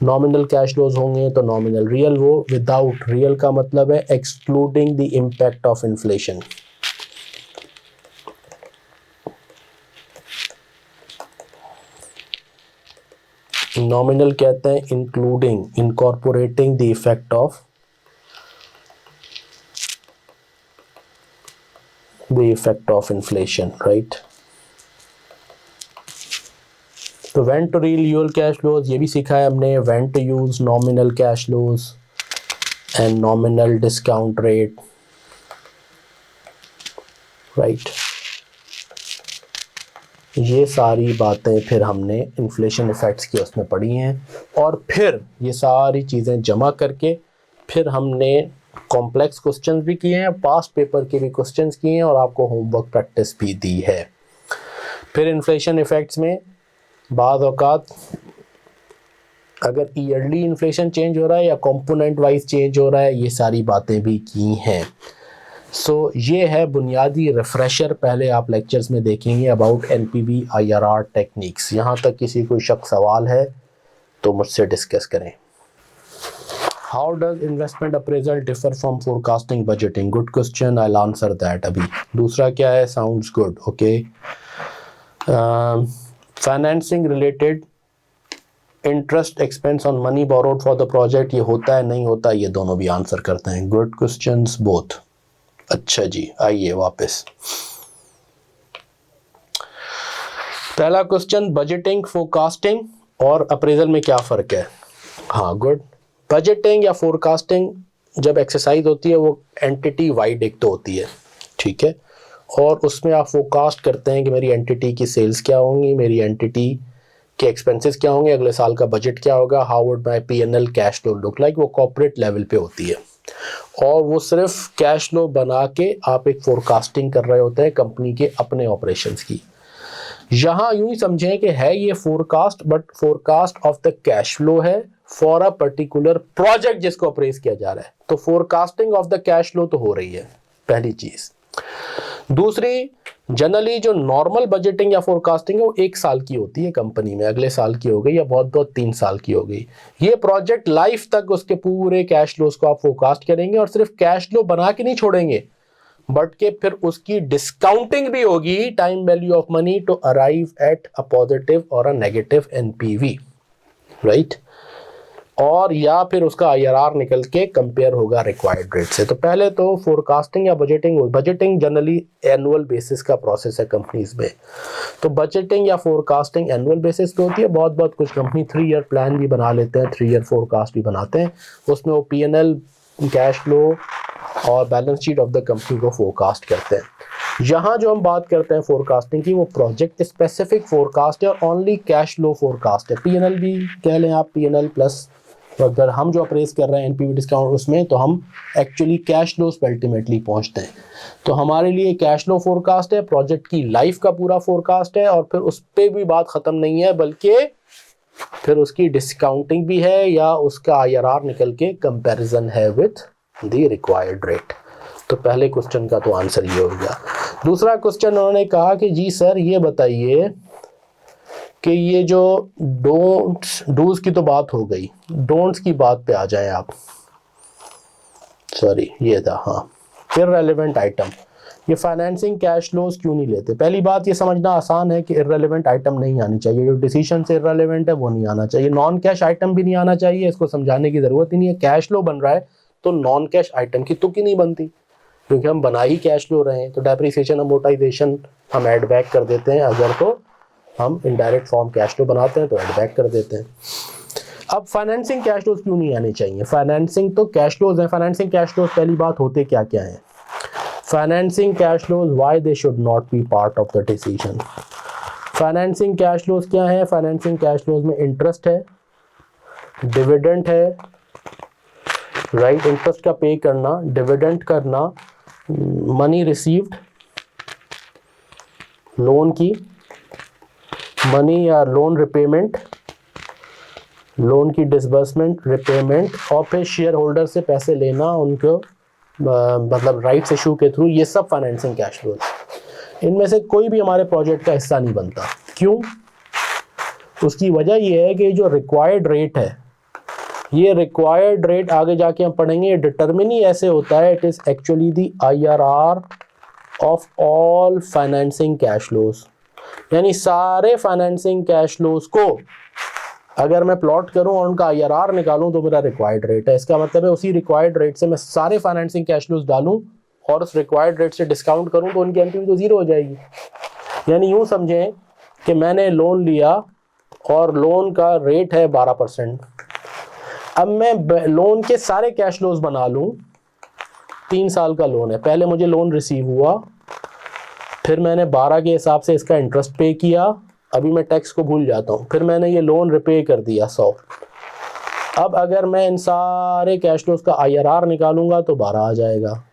A: नॉमिनल कैश फ्लोज होंगे तो नॉमिनल। रियल वो विदाउट, रियल का मतलब है excluding the impact of inflation. Nominal कहते हैं including, incorporating the effect of inflation, right. तो when to real cash flows ये भी सीखा है हमने, when to use nominal cash flows and nominal discount rate, right. ये सारी बातें फिर हमने इन्फ्लेशन इफेक्ट्स की उसमें पढ़ी हैं, और फिर ये सारी चीज़ें जमा करके फिर हमने कॉम्प्लेक्स क्वेश्चंस भी किए हैं, पास्ट पेपर के भी क्वेश्चंस किए हैं, और आपको होमवर्क प्रैक्टिस भी दी है। फिर इन्फ्लेशन इफेक्ट्स में बाद औकात अगर ईयरली इन्फ्लेशन चेंज हो रहा है या कंपोनेंट वाइज चेंज हो रहा है, ये सारी बातें भी की हैं। सो ये है बुनियादी रिफ्रेशर, पहले आप लेक्चर्स में देखेंगे अबाउट एनपीवी आईआरआर टेक्निक्स। यहाँ तक किसी कोई शक सवाल है तो मुझसे डिस्कस करें। How does investment appraisal differ from forecasting budgeting? Good question, I will answer that अभी। दूसरा क्या है? Sounds good, okay. Financing related interest expense on money borrowed for the project, ये होता है नहीं होता, ये दोनों भी आंसर करते हैं। Good questions both. अच्छा जी, आइए वापस। पहला क्वेश्चन, बजटिंग, फोरकास्टिंग और अप्रेजल में क्या फ़र्क है? हाँ, गुड। बजटिंग या फोरकास्टिंग जब एक्सरसाइज होती है वो एंटिटी वाइड एक तो होती है, ठीक है, और उसमें आप फोरकास्ट करते हैं कि मेरी एंटिटी की सेल्स क्या होंगी, मेरी एंटिटी के एक्सपेंसेस क्या होंगे, अगले साल का बजट क्या होगा, how would my P&L cash flow look like. वो कॉर्पोरेट लेवल पे होती है, और वो सिर्फ कैश फ्लो बना के आप एक फोरकास्टिंग कर रहे होते हैं कंपनी के अपने ऑपरेशंस की। यहाँ यूं ही समझें कि है ये forecast, but forecast of the cash flow है फॉर अ पर्टिकुलर प्रोजेक्ट जिसको अप्रेज किया जा रहा है। तो forecasting of the cash flow तो हो रही है, पहली चीज। दूसरी, जनरली जो नॉर्मल बजटिंग या फोरकास्टिंग है वो 1 साल की होती है कंपनी में, अगले साल की हो गई या बहुत बहुत 3 साल की हो गई। ये प्रोजेक्ट लाइफ तक उसके पूरे कैश फ्लोज को आप फोरकास्ट करेंगे, और सिर्फ कैश फ्लो बना के नहीं छोड़ेंगे, बट के फिर उसकी डिस्काउंटिंग भी होगी, time value of money, to arrive at a positive और अ नेगेटिव एनपीवी, राइट। और या फिर उसका आईआरआर निकल के कंपेयर होगा रिक्वायर्ड रेट से। तो पहले तो फोरकास्टिंग या बजटिंग जनरली एनुअल बेसिस का प्रोसेस है कंपनीज में। तो बजटिंग या फोरकास्टिंग एनुअल बेसिस पे होती है। बहुत कुछ कंपनी 3 ईयर प्लान भी बना लेते हैं, 3 ईयर फोरकास्ट भी बनाते हैं, उसमें वो P&L, कैश फ्लो और balance sheet of the company को फोरकास्ट करते हैं। यहाँ जो हम बात करते हैं फोरकास्टिंग की, वो प्रोजेक्ट स्पेसिफिक फोरकास्ट है और ओनली कैश फ्लो फोरकास्ट है। P&L भी कह लें आप, P&L प्लस, तो अगर हम जो अप्रेज कर रहे हैं एनपीवी डिस्काउंट उसमें, तो हम एक्चुअली कैश फ्लोज पर अल्टीमेटली पहुंचते हैं। तो हमारे लिए कैश फ्लो फोरकास्ट है, प्रोजेक्ट की लाइफ का पूरा फोरकास्ट है, और फिर उस पर भी बात खत्म नहीं है, बल्कि फिर उसकी डिस्काउंटिंग भी है या उसका आईआरआर निकल के कंपैरिजन है विथ द रिक्वायर्ड रेट। तो पहले क्वेश्चन का तो आंसर ये हो गया। दूसरा क्वेश्चन उन्होंने कहा कि जी सर ये बताइए कि ये जो डूज की तो बात हो गई, डोंट्स की बात पे आ जाएं आप। सॉरी, ये था, हाँ, इररेलेवेंट आइटम। ये फाइनेंसिंग कैश फ्लोज क्यों नहीं लेते? पहली बात ये समझना आसान है कि इररेलेवेंट आइटम नहीं आनी चाहिए, जो डिसीजन से इररेलेवेंट है वो नहीं आना चाहिए। नॉन कैश आइटम भी नहीं आना चाहिए, इसको समझाने की जरूरत ही नहीं है। कैश फ्लो बन रहा है तो नॉन कैश आइटम की तुक ही नहीं बनती, क्योंकि हम बना ही कैश फ्लो रहे हैं। तो डेप्रिसिएशन, अमोर्टाइजेशन हम ऐड बैक कर देते हैं, अगर तो हम इनडायरेक्ट फॉर्म कैश फ्लो बनाते हैं तो ऐड बैक कर देते हैं। अब फाइनेंसिंग कैश फ्लोज क्यों नहीं आने चाहिए? फाइनेंसिंग तो कैश फ्लोज है, फाइनेंसिंग कैश फ्लोज पहली बात होते क्या क्या है? Financing cash flows, why they should not be part of the decision. Financing cash flows क्या है? फाइनेंसिंग कैश फ्लोज में इंटरेस्ट है, डिविडेंड है, राइट, इंटरेस्ट का पे करना, डिविडेंड करना, मनी रिसीव्ड, लोन की मनी या लोन रिपेमेंट, लोन की डिसबर्समेंट, रिपेमेंट, और फिर शेयर होल्डर से पैसे लेना उनको मतलब राइट्स इशू के थ्रू, ये सब फाइनेंसिंग कैश फ्लो। इनमें से कोई भी हमारे प्रोजेक्ट का हिस्सा नहीं बनता। क्यों? उसकी वजह ये है कि जो रिक्वायर्ड रेट है, ये रिक्वायर्ड रेट आगे जाके हम पढ़ेंगे, डिटरमिन ही ऐसे होता है, it is actually the IRR of all financing cash flows. यानी सारे फाइनेंसिंग कैश फ्लोज को अगर मैं प्लॉट करूं और उनका IRR निकालूं तो मेरा रिक्वायर्ड रेट है। इसका मतलब है उसी रिक्वायर्ड रेट से मैं सारे फाइनेंसिंग कैश फ्लोज डालूं और उस रिक्वायर्ड रेट से डिस्काउंट करूं तो उनकी एनपीवी तो जीरो हो जाएगी। यानी यूं समझें कि मैंने लोन लिया और लोन का रेट है 12%। अब मैं लोन के सारे कैश फ्लोज बना लूं, 3 साल का लोन है, पहले मुझे लोन रिसीव हुआ, फिर मैंने 12 के हिसाब से इसका इंटरेस्ट पे किया, अभी मैं टैक्स को भूल जाता हूँ, फिर मैंने ये लोन रिपे कर दिया 100। अब अगर मैं इन सारे कैश फ्लोज का IRR निकालूंगा तो 12 आ जाएगा,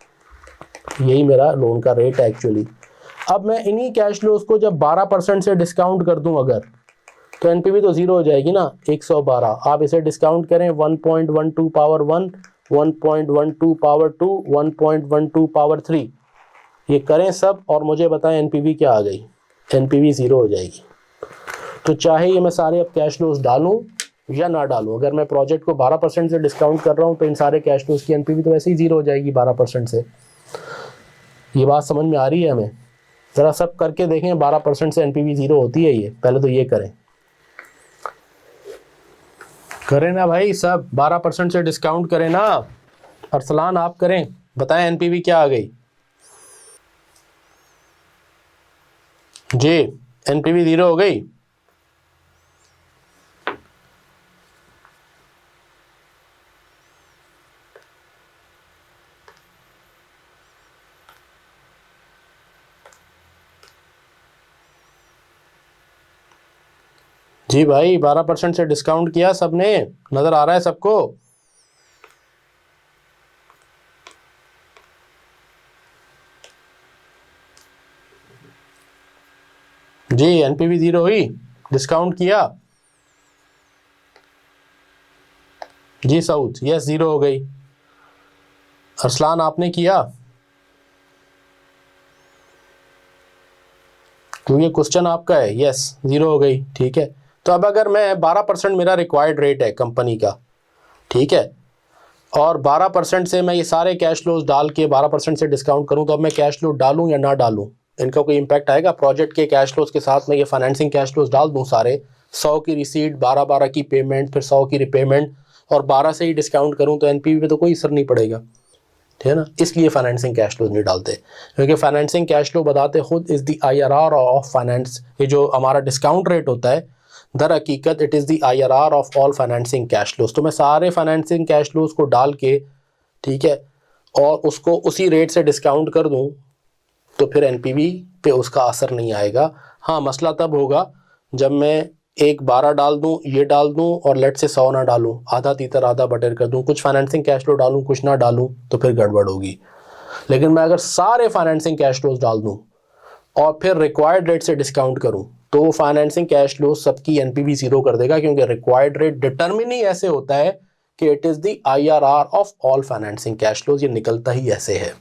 A: यही मेरा लोन का रेट है एक्चुअली। अब मैं इन्हीं कैश फ्लोज को जब 12% से डिस्काउंट कर दूं अगर, तो एनपीवी तो जीरो हो जाएगी ना, 112। आप इसे डिस्काउंट करें 1.12 पावर 1, 1.12 पावर 2, 1.12 पावर 3, ये करें सब और मुझे बताएं एनपीवी क्या आ गई। एनपीवी जीरो हो जाएगी। तो चाहे ये मैं सारे अब कैश फ्लोज डालूं या ना डालूं, अगर मैं प्रोजेक्ट को 12% से डिस्काउंट कर रहा हूं तो इन सारे कैश फ्लोज की एनपीवी तो वैसे ही जीरो हो जाएगी 12% से। ये बात समझ में आ रही है हमें? ज़रा सब करके देखें, 12% से एनपीवी जीरो होती है ये, पहले तो ये करें ना भाई, सब 12% से डिस्काउंट करें ना। अरसलान आप करें, बताएं एनपीवी क्या आ गई जी? एनपीवी जीरो हो गई। जी भाई, 12% से डिस्काउंट किया सबने, नजर आ रहा है सबको? जी, एनपीवी जीरो हुई, डिस्काउंट किया जी। साउथ, यस, जीरो हो गई। अरसलान आपने किया? क्योंकि क्वेश्चन आपका है। यस, जीरो हो गई, ठीक है। तो अब अगर मैं 12% मेरा रिक्वायर्ड रेट है कंपनी का, ठीक है, और 12% से मैं ये सारे कैश फ्लोज डाल के 12% से डिस्काउंट करूं, तो अब मैं कैश फ्लो डालूं या ना डालूं, इनका कोई इंपैक्ट आएगा? प्रोजेक्ट के कैश फ्लोज के साथ में ये फाइनेंसिंग कैश फ्लोज डाल दूं सारे, 100 की रिसीट, 12 की पेमेंट, फिर 100 की रिपेमेंट, और 12 से ही डिस्काउंट करूं तो एनपीवी पे तो कोई असर नहीं पड़ेगा, ठीक है ना। इसलिए फाइनेंसिंग कैश फ्लो नहीं डालते, क्योंकि फाइनेंसिंग कैश फ्लो बताते खुद is the IRR of finance. ये जो हमारा डिस्काउंट रेट होता है, दर हकीकत it is the IRR of all financing cash flows. तो मैं सारे फाइनेंसिंग कैश फ्लोज को डाल के, ठीक है, और उसको उसी रेट से डिस्काउंट कर दूं, तो फिर एनपीवी पे उसका असर नहीं आएगा। हाँ, मसला तब होगा जब मैं एक 12 डाल दूं, ये डाल दूं, और लेट से 100 ना डालूं, आधा तीतर आधा बटर कर दूं, कुछ फाइनेंसिंग कैश फ्लो डालूं, कुछ ना डालूं, तो फिर गड़बड़ होगी। लेकिन मैं अगर सारे फाइनेंसिंग कैश फ्लोज डाल दूं और फिर रिक्वायर्ड रेट से डिस्काउंट करूं, तो फाइनेंसिंग कैश फ्लो सबकी एनपीवी जीरो कर देगा, क्योंकि रिक्वायर्ड रेट डिटरमिन ही ऐसे होता है कि it is the IRR of all financing cash flows. ये निकलता ही ऐसे है।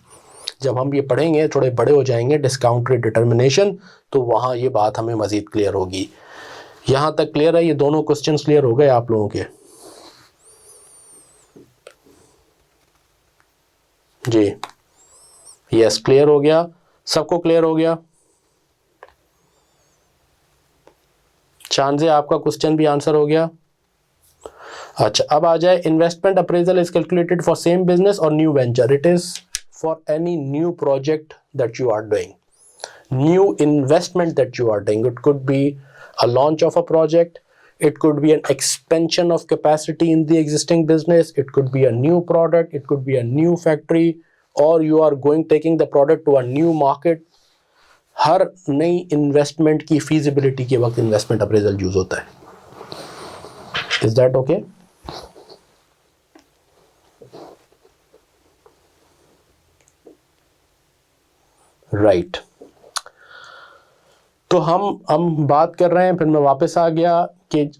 A: जब हम ये पढ़ेंगे, थोड़े बड़े हो जाएंगे, डिस्काउंट रेट डिटर्मिनेशन, तो वहाँ ये बात हमें मज़ीद क्लियर होगी। यहाँ तक क्लियर है? ये दोनों क्वेश्चन क्लियर हो गए आप लोगों के? जी, यस, क्लियर हो गया, सबको क्लियर हो गया। चांद आपका क्वेश्चन भी आंसर हो गया। अच्छा, अब आ जाए, investment appraisal is calculated for same business और new venture. It is for any new project that you are doing, new investment that you are doing. It could be a launch of a project, it could be an expansion of capacity in the existing business, it could be a new product, it could be a new factory, और you are going taking the product to a new market, हर नई investment की feasibility के वक्त investment appraisal use होता है. Is that okay? Right. तो हम बात कर रहे हैं, फिर मैं वापस आ गया कि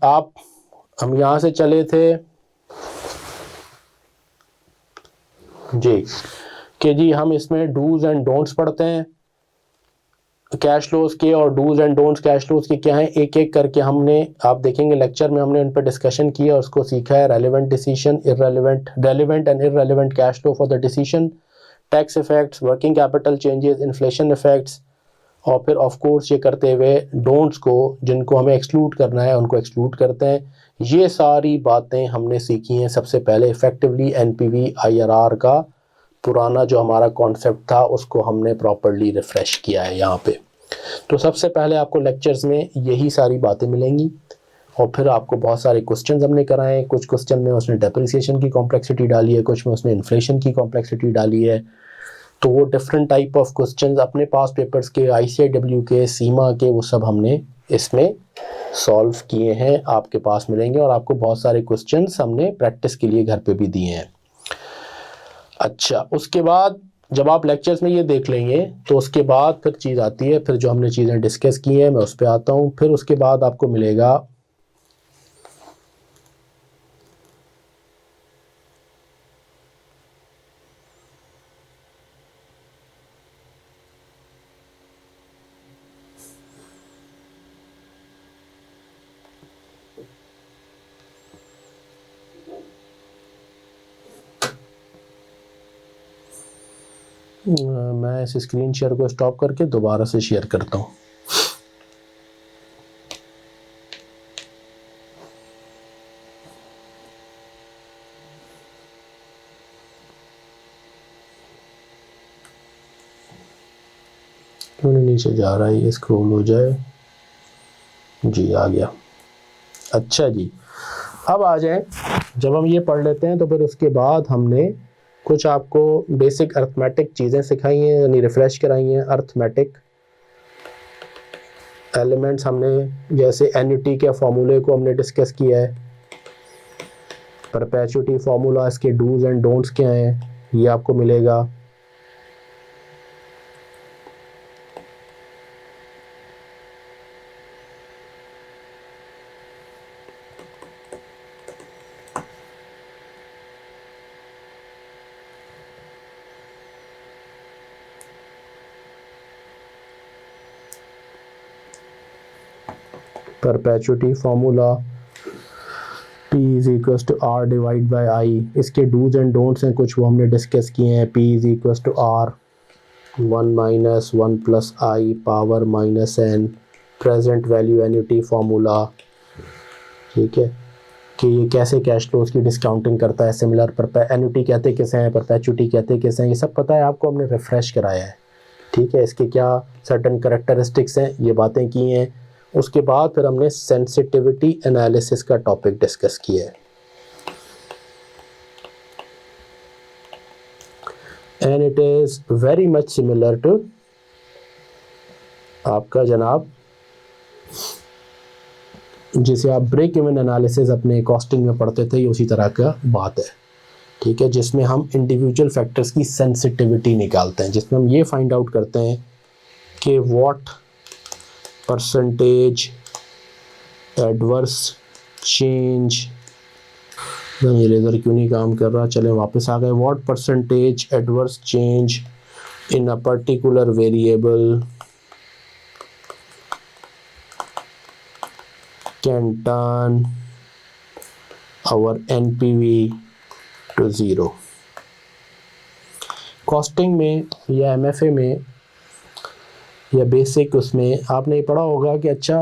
A: हम यहां से चले थे जी कि जी हम इसमें डूज एंड डोंट्स पढ़ते हैं कैश फ्लोज के, और dos and don'ts cash flows के क्या हैं एक एक करके हमने, आप देखेंगे लेक्चर में हमने उन पर डिस्कशन किया और उसको सीखा है. Relevant decision, relevant and irrelevant cash flow for the decision, tax effects, working capital changes, inflation effects, और फिर ऑफ कोर्स ये करते हुए डोंट्स को, जिनको हमें एक्सक्लूड करना है उनको एक्सक्लूड करते हैं. ये सारी बातें हमने सीखी हैं. सबसे पहले इफेक्टिवली एनपीवी आईआरआर का पुराना जो हमारा कॉन्सेप्ट था उसको हमने प्रॉपर्ली रिफ्रेश किया है यहाँ पे. तो सबसे पहले आपको लेक्चर्स में यही सारी बातें मिलेंगी और फिर आपको बहुत सारे क्वेश्चंस हमने कराए. कुछ क्वेश्चन में उसने डेप्रिसिएशन की कॉम्प्लेक्सिटी डाली है, कुछ में उसने इन्फ्लेशन की कॉम्प्लेक्सिटी डाली है. तो वो डिफरेंट टाइप ऑफ क्वेश्चंस अपने पास पेपर्स के, ICIW के, सीमा के, वो सब हमने इसमें सॉल्व किए हैं, आपके पास मिलेंगे. और आपको बहुत सारे क्वेश्चंस हमने प्रैक्टिस के लिए घर पे भी दिए हैं. अच्छा, उसके बाद जब आप लेक्चर्स में ये देख लेंगे तो उसके बाद फिर चीज़ आती है, फिर जो हमने चीज़ें डिस्कस की हैं मैं उस पर आता हूँ. फिर उसके बाद आपको मिलेगा मैं इस स्क्रीन शेयर को स्टॉप करके दोबारा से शेयर करता हूँ. क्यों नहीं नीचे जा रहा है, ये स्क्रॉल हो जाए. जी आ गया. अच्छा जी, अब आ जाएं. जब हम ये पढ़ लेते हैं तो फिर उसके बाद हमने कुछ आपको बेसिक अर्थमेटिक चीज़ें सिखाई हैं, यानी रिफ्रेश कराई हैं. अर्थमेटिक एलिमेंट्स हमने, जैसे एन्युटी के फॉर्मूले को हमने डिस्कस किया है. परपेचुटी फॉर्मूला, इसके डूज एंड डोंट्स क्या हैं ये आपको मिलेगा. Perpetuity formula P is equal to R divide by I. इसके डूज एंड डोंट्स हैं कुछ, वो हमने डिस्कस किए हैं. P is equal to R 1 minus 1 plus I power minus n. Present value annuity formula, ठीक है, कि ये कैसे कैश फ्लोज की डिस्काउंटिंग करता है. सिमिलर एन्युटी कहते किसे हैं, परपेचुटी कहते किसे हैं, ये सब पता है आपको, हमने रिफ्रेश कराया है. ठीक है, इसके क्या सर्टन करेक्टरिस्टिक्स हैं ये बातें की हैं. उसके बाद फिर हमने सेंसिटिविटी एनालिसिस का टॉपिक डिस्कस किया है. And it is very much similar to आपका जनाब जिसे आप ब्रेक इवन एनालिसिस अपने कॉस्टिंग में पढ़ते थे, ये उसी तरह का बात है. ठीक है, जिसमें हम इंडिविजुअल फैक्टर्स की सेंसिटिविटी निकालते हैं, जिसमें हम ये फाइंड आउट करते हैं कि व्हाट परसेंटेज एडवर्स चेंज, ये लेज़र क्यों नहीं काम कर रहा, चले वापस आ गए. What percentage adverse change in a particular variable can turn our NPV to 0. Costing में या MFA में या बेसिक उसमें आपने ये पढ़ा होगा कि अच्छा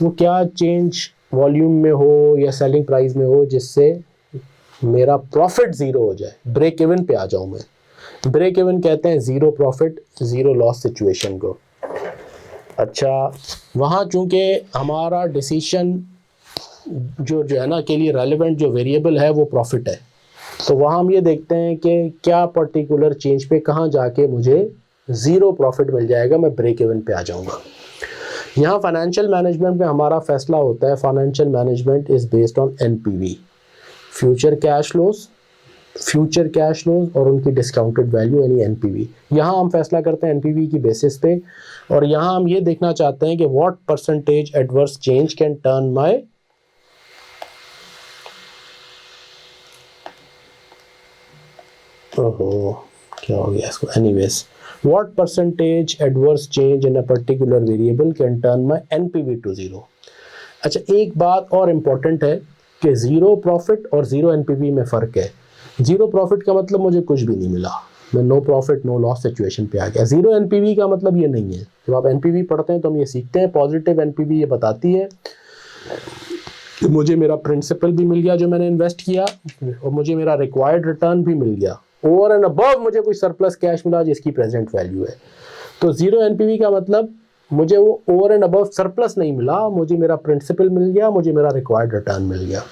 A: वो क्या चेंज वॉल्यूम में हो या सेलिंग प्राइस में हो जिससे मेरा प्रॉफिट ज़ीरो हो जाए, ब्रेक इवन पे आ जाऊँ मैं. ब्रेक इवन कहते हैं zero profit zero loss situation को. अच्छा, वहाँ चूँकि हमारा डिसीजन जो है ना के लिए रेलेवेंट जो वेरिएबल है वो प्रॉफिट है, तो वहाँ हम ये देखते हैं कि क्या पर्टिकुलर चेंज पे कहाँ जाके मुझे ज़ीरो प्रॉफिट मिल जाएगा, मैं ब्रेक इवन पे आ जाऊँगा। यहाँ फाइनेंशियल मैनेजमेंट में हमारा फैसला होता है, financial management is based on NPV, future cash flows और उनकी डिस्काउंटेड वैल्यू यानी एनपीवी। यहाँ हम फैसला करते हैं एनपीवी की बेसिस पे, और यहाँ हम ये देखना चाहते हैं कि what percentage adverse change can turn my क्या हो गया इसको, anyways what percentage adverse change in a particular variable can turn my NPV to zero. अच्छा, एक बात और इम्पॉर्टेंट है कि ज़ीरो प्रॉफिट और ज़ीरो एनपीवी में फ़र्क है। ज़ीरो प्रॉफिट का मतलब मुझे कुछ भी नहीं मिला, मैं no profit no loss situation पे आ गया। ज़ीरो एनपीवी का मतलब ये नहीं है। जब आप एनपीवी पढ़ते हैं तो हम ये सीखते हैं, पॉजिटिव एनपीवी ये बताती है कि मुझे मेरा प्रिंसिपल भी मिल गया जो मैंने इन्वेस्ट किया, और मुझे मेरा रिक्वायर्ड रिटर्न भी मिल गया, ओवर एंड अबव मुझे कोई सरप्लस कैश मिला जिसकी प्रेजेंट वैल्यू है। तो ज़ीरो एनपीवी का मतलब मुझे वो ओवर एंड अबव सरप्लस नहीं मिला, मुझे मेरा प्रिंसिपल मिल गया, मुझे मेरा रिक्वायर्ड रिटर्न मिल गया,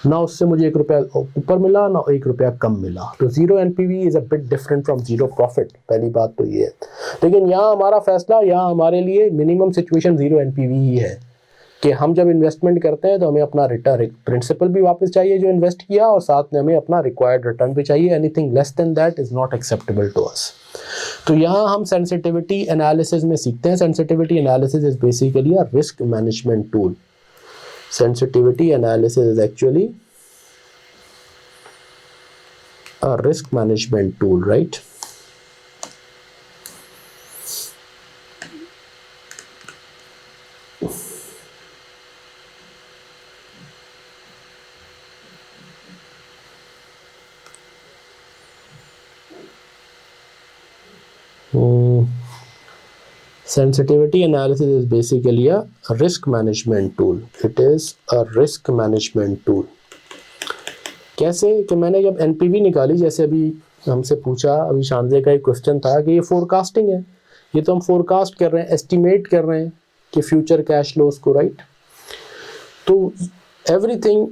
A: ना उससे मुझे 1 रुपया ऊपर मिला ना 1 रुपया कम मिला। तो zero NPV is a bit different from zero profit, पहली बात तो ये है। लेकिन यहाँ हमारा फैसला, यहाँ हमारे लिए मिनिमम सिचुएशन ज़ीरो एनपीवी ही है कि हम जब इन्वेस्टमेंट करते हैं तो हमें अपना रिटर्न प्रिंसिपल भी वापस चाहिए जो इन्वेस्ट किया, और साथ में हमें अपना रिक्वायर्ड रिटर्न भी चाहिए। Anything less than that is not acceptable to us. तो यहाँ हम सेंसिटिविटी एनालिसिस में सीखते हैं। Sensitivity analysis is basically a risk management tool. Sensitivity analysis is actually a risk management tool, right? Sensitivity analysis is basically a risk management tool. It is a risk management tool. कैसे कि मैंने जब NPV निकाली, जैसे अभी हमसे पूछा, अभी शानजे का एक क्वेश्चन था कि ये फोरकास्टिंग है, ये तो हम फोरकास्ट कर रहे हैं, एस्टिमेट कर रहे हैं कि फ्यूचर कैश फ्लोज को, राइट? तो everything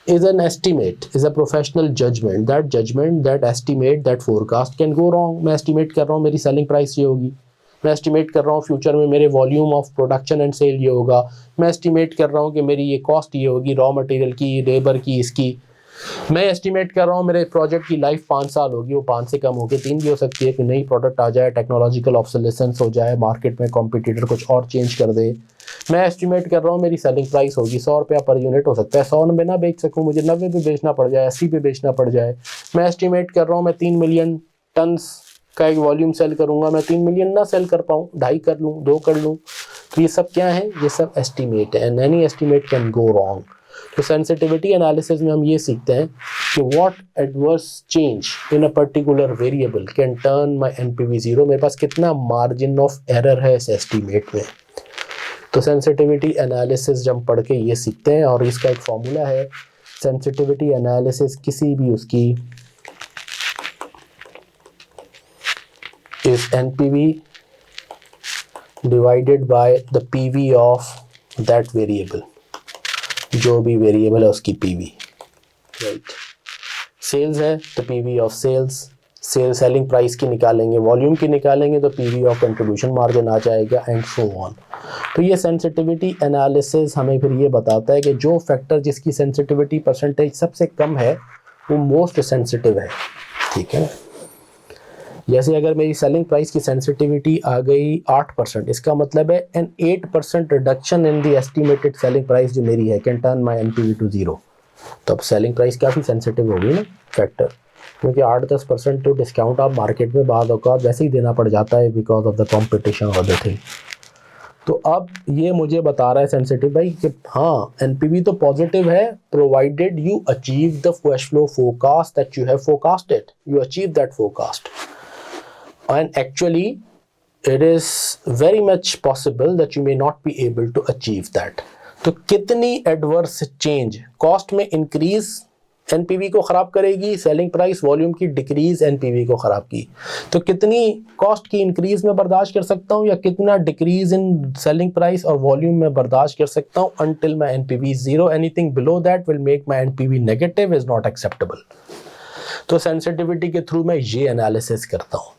A: is an estimate, is a professional judgment. That judgment, that estimate, that forecast can go wrong. मैं estimate कर रहा हूँ मेरी selling price ये होगी, मैं estimate कर रहा हूँ फ्यूचर में मेरे volume of production and sale ये होगा, मैं estimate कर रहा हूँ कि मेरी ये कॉस्ट ये होगी, रॉ मटेरियल की, लेबर की, इसकी। मैं एस्टिमेट कर रहा हूँ मेरे प्रोजेक्ट की लाइफ 5 साल होगी, वो 5 से कम होकर 3 भी हो सकती है कि नई प्रोडक्ट आ जाए, टेक्नोलॉजिकल ऑब्सोलेसेंस हो जाए, मार्केट में कॉम्पिटिटर कुछ और चेंज कर दे। मैं एस्टिमेट कर रहा हूँ मेरी सेलिंग प्राइस होगी 100 रुपया पर यूनिट, हो सकता है 100 में ना बेच सकूँ, मुझे 90 पे बेचना पड़ जाए, 80 पे बेचना पड़ जाए। मैं एस्टिमेट कर रहा हूँ मैं 3 मिलियन टन्स का एक वॉल्यूम सेल करूँगा, मैं 3 मिलियन ना सेल कर पाऊँ, 2.5 कर लूँ, 2 कर लूँ। तो ये सब क्या है? ये सब एस्टिमेट है, and any estimate can go wrong. तो सेंसिटिविटी एनालिसिस में हम ये सीखते हैं कि what adverse change in a particular variable can turn my NPV zero. मेरे पास कितना मार्जिन ऑफ एरर है इस एस्टीमेट में। तो सेंसिटिविटी एनालिसिस जब पढ़ के ये सीखते हैं, और इसका एक फॉर्मूला है, सेंसिटिविटी एनालिसिस किसी भी उसकी is NPV divided by the PV of that variable, जो भी वेरिएबल है उसकी पीवी, राइट? सेल्स है तो PV of sales, selling price की निकालेंगे, वॉल्यूम की निकालेंगे तो पीवी ऑफ कंट्रीब्यूशन मार्जिन आ जाएगा, एंड सो ऑन। तो ये सेंसिटिविटी एनालिसिस हमें फिर ये बताता है कि जो फैक्टर जिसकी सेंसिटिविटी परसेंटेज सबसे कम है वो मोस्ट सेंसिटिव है, ठीक है? जैसे अगर मेरी सेलिंग प्राइस की सेंसिटिविटी आ गई 8%, इसका मतलब है an 8% reduction in the estimated selling price जो मेरी है can turn my NPV to zero. तो अब सेलिंग प्राइस काफ़ी सेंसिटिव होगी ना फैक्टर, क्योंकि 8-10% तो डिस्काउंट आप मार्केट में बाद औकात वैसे ही देना पड़ जाता है बिकॉज ऑफ द कॉम्पिटिशन और द थिंग। तो अब ये मुझे बता रहा है सेंसिटिव भाई कि हाँ एनपीवी तो पॉजिटिव है provided you achieve the cash flow forecast that you have forecasted, you achieve that forecast. And actually it is very much possible that you may not be able to achieve that. तो कितनी adverse change cost में increase NPV को ख़राब करेगी, selling price volume की decrease NPV को ख़राब की, तो कितनी कॉस्ट की इंक्रीज में बर्दाश्त कर सकता हूँ या कितना डिक्रीज इन सेलिंग प्राइस और वॉल्यूम में बर्दाश्त कर सकता हूँ until my NPV is zero. Anything below that will make my NPV negative, is not acceptable. तो सेंसिटिविटी के थ्रू मैं ये एनालिसिस करता हूँ।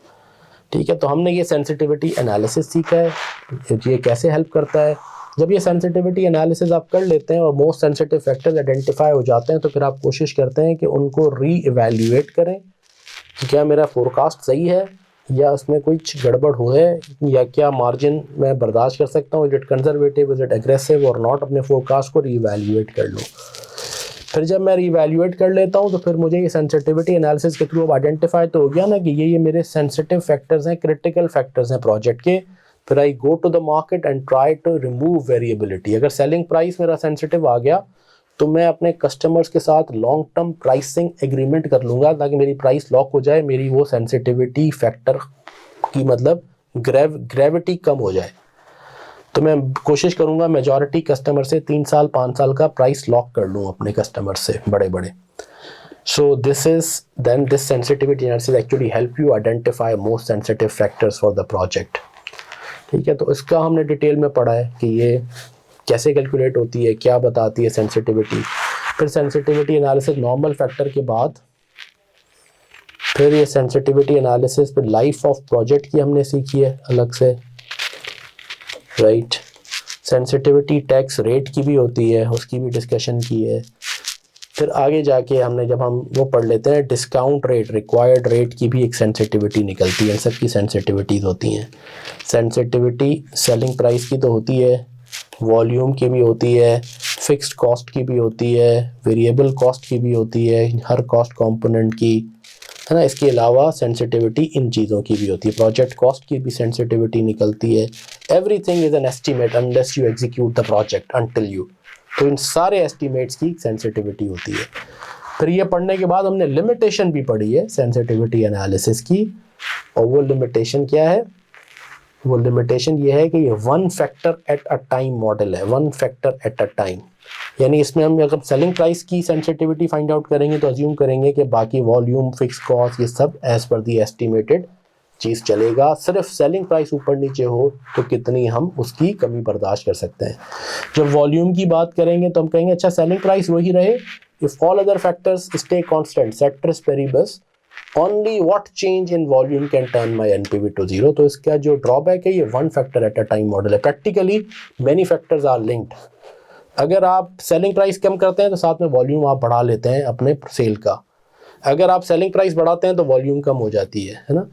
A: ठीक है, तो हमने ये सेंसिटिविटी एनालिसिस सीखा है, ये कैसे हेल्प करता है। जब ये सेंसिटिविटी एनालिसिस आप कर लेते हैं और मोस्ट सेंसिटिव फैक्टर्स आइडेंटिफाई हो जाते हैं, तो फिर आप कोशिश करते हैं कि उनको री इवैल्यूएट करें कि क्या मेरा फोरकास्ट सही है या उसमें कुछ गड़बड़ हो है, या क्या मार्जिन मैं बर्दाश्त कर सकता हूँ, is it conservative, is it aggressive और नॉट। अपने फोरकास्ट को री इवैल्यूएट कर लो। फिर जब मैं रीवैल्यूएट कर लेता हूँ तो फिर मुझे ये सेंसिटिविटी एनालिसिस के थ्रू अब आइडेंटिफाई तो हो गया ना कि ये मेरे सेंसिटिव फैक्टर्स हैं, क्रिटिकल फैक्टर्स हैं प्रोजेक्ट के। फिर I go to the market and try to remove variability. अगर सेलिंग प्राइस मेरा सेंसिटिव आ गया तो मैं अपने कस्टमर्स के साथ लॉन्ग टर्म प्राइसिंग एग्रीमेंट कर लूँगा ताकि मेरी प्राइस लॉक हो जाए, मेरी वो सेंसिटिविटी फैक्टर की मतलब ग्रेविटी कम हो जाए। तो मैं कोशिश करूँगा मेजॉरिटी कस्टमर से 3 साल 5 साल का प्राइस लॉक कर लूँ अपने कस्टमर से बड़े। So this sensitivity analysis actually help you identify most sensitive factors for the project. ठीक है, तो इसका हमने डिटेल में पढ़ा है कि ये कैसे कैलकुलेट होती है, क्या बताती है सेंसिटिविटी। फिर सेंसिटिविटी एनालिसिस नॉर्मल फैक्टर के बाद फिर ये सेंसिटिविटी एनालिसिस फिर लाइफ ऑफ प्रोजेक्ट की हमने सीखी है अलग से, राइट। सेंसिटिविटी टैक्स रेट की भी होती है, उसकी भी डिस्कशन की है। फिर आगे जाके हमने जब हम वो पढ़ लेते हैं डिस्काउंट रेट, रिक्वायर्ड रेट की भी एक सेंसिटिविटी निकलती है। इन सब की सेंसिटिविटीज़ होती हैं। सेंसिटिविटी सेलिंग प्राइस की तो होती है, वॉल्यूम की भी होती है, फिक्स्ड कॉस्ट की भी होती है, वेरिएबल कॉस्ट की भी होती है, हर कॉस्ट कंपोनेंट की, है ना। इसके अलावा सेंसिटिविटी इन चीज़ों की भी होती है, प्रोजेक्ट कॉस्ट की भी सेंसिटिविटी निकलती है। Everything is an estimate unless you execute the project until you. तो इन सारे एस्टीमेट्स की सेंसिटिविटी होती है। फिर ये पढ़ने के बाद हमने लिमिटेशन भी पढ़ी है सेंसिटिविटी एनालिसिस की, और वो लिमिटेशन क्या है? वो लिमिटेशन ये है कि ये 1 factor at a time model है, 1 फैक्टर एट अ टाइम। यानी इसमें हम अगर सेलिंग प्राइस की सेंसिटिविटी फाइंड आउट करेंगे तो अज्यूम करेंगे कि बाकी वॉल्यूम, फिक्स कॉस्ट, ये सब एज पर दी एस्टिमेटेड चीज़ चलेगा। सिर्फ सेलिंग प्राइस ऊपर नीचे हो तो कितनी हम उसकी कमी बर्दाश्त कर सकते हैं। जब वॉल्यूम की बात करेंगे तो हम कहेंगे अच्छा सेलिंग प्राइस वही रहे, if all other factors stay constant ceteris paribus, only what change in volume can turn my NPV to 0। तो इसका जो ड्रॉबैक है ये 1 factor at a time model है। Practically many factors are linked. अगर आप सेलिंग प्राइस कम करते हैं तो साथ में वॉल्यूम आप बढ़ा लेते हैं अपने सेल का। अगर आप सेलिंग प्राइस बढ़ाते हैं तो वॉल्यूम कम हो जाती है ना।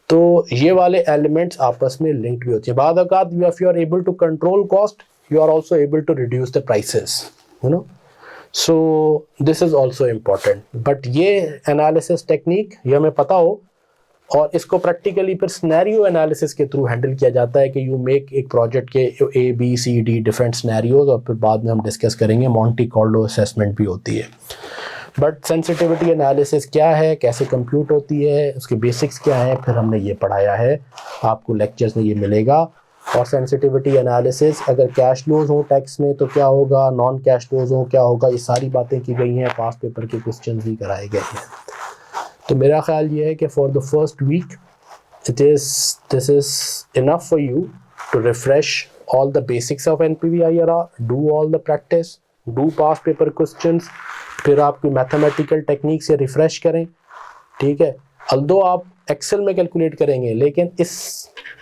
A: तो ये वाले एलिमेंट्स आपस में लिंक्ड भी होती है। बाद अवकात if you are able to control cost, you are also able to reduce the prices, you know. So this is also important. But ये एनालिसिस टेक्निक ये हमें पता हो, और इसको प्रैक्टिकली फिर सिनेरियो एनालिसिस के थ्रू हैंडल किया जाता है कि यू मेक एक प्रोजेक्ट के ABCD डिफरेंट सिनेरियोज, और फिर बाद में हम डिस्कस करेंगे मॉन्टी कार्लो असेसमेंट भी होती है। बट सेंसिटिविटी एनालिसिस क्या है, कैसे कंप्यूट होती है, उसके बेसिक्स क्या हैं, फिर हमने ये पढ़ाया है, आपको लेक्चर्स में ये मिलेगा। और सेंसिटिविटी एनालिसिस अगर कैश फ्लोज हो टैक्स में तो क्या होगा, नॉन कैश फ्लोज हो क्या होगा, ये सारी बातें की गई हैं, पास्ट पेपर के क्वेश्चन भी कराए गए हैं। तो मेरा ख्याल ये है कि for the first week this is enough for you to refresh all the basics of NPV IRR, do all the practice, do past paper questions, फिर आपकी मैथमेटिकल टेक्निक से रिफ्रेश करें। ठीक है, अल्दो आप एक्सेल में कैलकुलेट करेंगे, लेकिन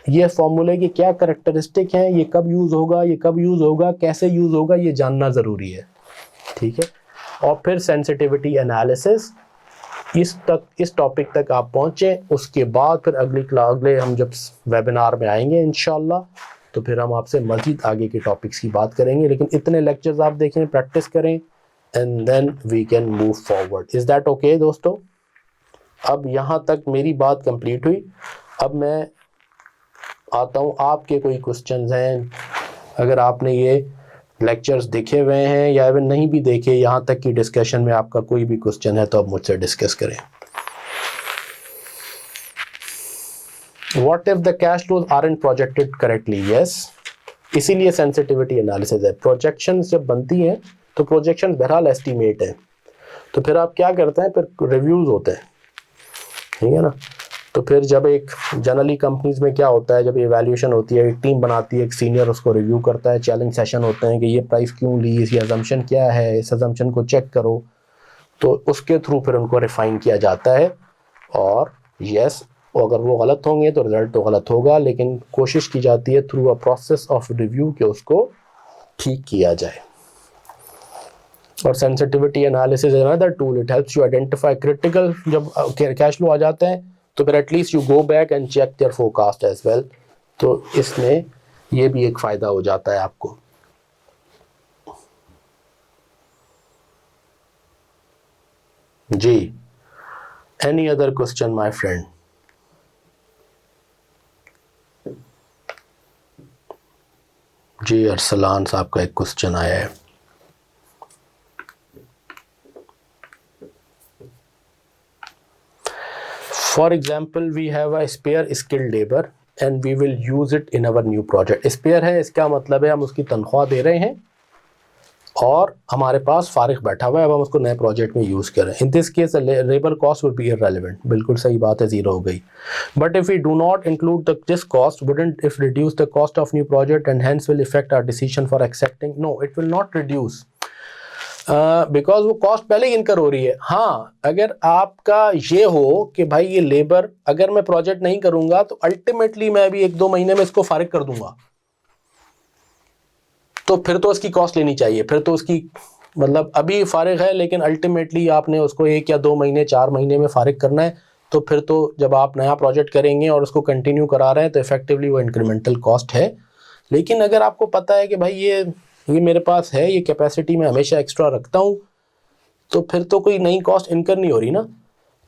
A: ये फॉर्मूले की क्या करैक्टरिस्टिक हैं, ये कब यूज़ होगा, ये कब यूज़ होगा, कैसे यूज़ होगा, ये जानना ज़रूरी है। ठीक है, और फिर सेंसिटिविटी एनालिसिस इस टॉपिक तक आप पहुँचे, उसके बाद फिर अगले हम जब वेबिनार में आएंगे इंशाल्लाह, तो फिर हम आपसे मज़ीद आगे के टॉपिक्स की बात करेंगे। लेकिन इतने लेक्चर्स आप देखें, प्रैक्टिस करें, and then we can move forward. Is that okay दोस्तों? अब यहाँ तक मेरी बात कंप्लीट हुई। अब मैं आता हूँ, आपके कोई क्वेश्चंस हैं? अगर आपने ये लेक्चर्स देखे हुए हैं या इवन नहीं भी देखे, यहाँ तक की डिस्कशन में आपका कोई भी क्वेश्चन है तो आप मुझसे डिस्कस करें। What if the cash flows aren't projected correctly? Yes, इसीलिए सेंसिटिविटी एनालिसिस है। प्रोजेक्शंस जब बनती हैं तो प्रोजेक्शन बहरहाल एस्टीमेट है, तो फिर आप क्या करते हैं, फिर रिव्यूज़ होते हैं, ठीक है ना। तो फिर जब एक जनरली कंपनीज में क्या होता है, जब इवैल्यूएशन होती है, एक टीम बनाती है, एक सीनियर उसको रिव्यू करता है, चैलेंज सेशन होते हैं कि ये प्राइस क्यों ली, इसकी अजम्पशन क्या है, इस अजम्पशन को चेक करो। तो उसके थ्रू फिर उनको रिफाइन किया जाता है। और यस, अगर वो गलत होंगे तो रिजल्ट तो गलत होगा, लेकिन कोशिश की जाती है through a process of review कि उसको ठीक किया जाए। और sensitivity analysis is another tool, it helps you identify critical, जब कैश फ्लो आ जाते हैं तो फिर at least you go back and check their forecast as well. तो इसमें ये भी एक फ़ायदा हो जाता है आपको। जी, any other question my friend? जी, अरसलान साहब का एक क्वेश्चन आया है। For example, we have a spare skilled labor and we will use it in our new project. Spare है, इसका मतलब है हम उसकी तनख्वाह दे रहे हैं और हमारे पास फारिग बैठा हुआ है, अब हम उसको नए प्रोजेक्ट में यूज़ करें। In this case labour cost would be irrelevant. बिल्कुल सही बात है, ज़ीरो हो गई। But if we do not include this cost, wouldn't if reduce the cost of new project and hence will effect our decision for accepting? No, it will not reduce, because वो cost पहले ही इनकर हो रही है। हाँ, अगर आपका ये हो कि भाई ये लेबर अगर मैं प्रोजेक्ट नहीं करूंगा तो अल्टीमेटली मैं भी 1-2 महीने में इसको फारिग कर दूंगा, तो फिर तो उसकी कॉस्ट लेनी चाहिए। फिर तो उसकी मतलब अभी फारिग है लेकिन अल्टीमेटली आपने उसको 1 या 2 महीने 4 महीने में फारिग करना है, तो फिर तो जब आप नया प्रोजेक्ट करेंगे और उसको कंटिन्यू करा रहे हैं तो इफेक्टिवली वो इंक्रीमेंटल कॉस्ट है। लेकिन अगर आपको पता है कि भाई ये मेरे पास है, ये कैपेसिटी में हमेशा एक्स्ट्रा रखता हूँ, तो फिर तो कोई नई कॉस्ट इनकर नहीं हो रही ना।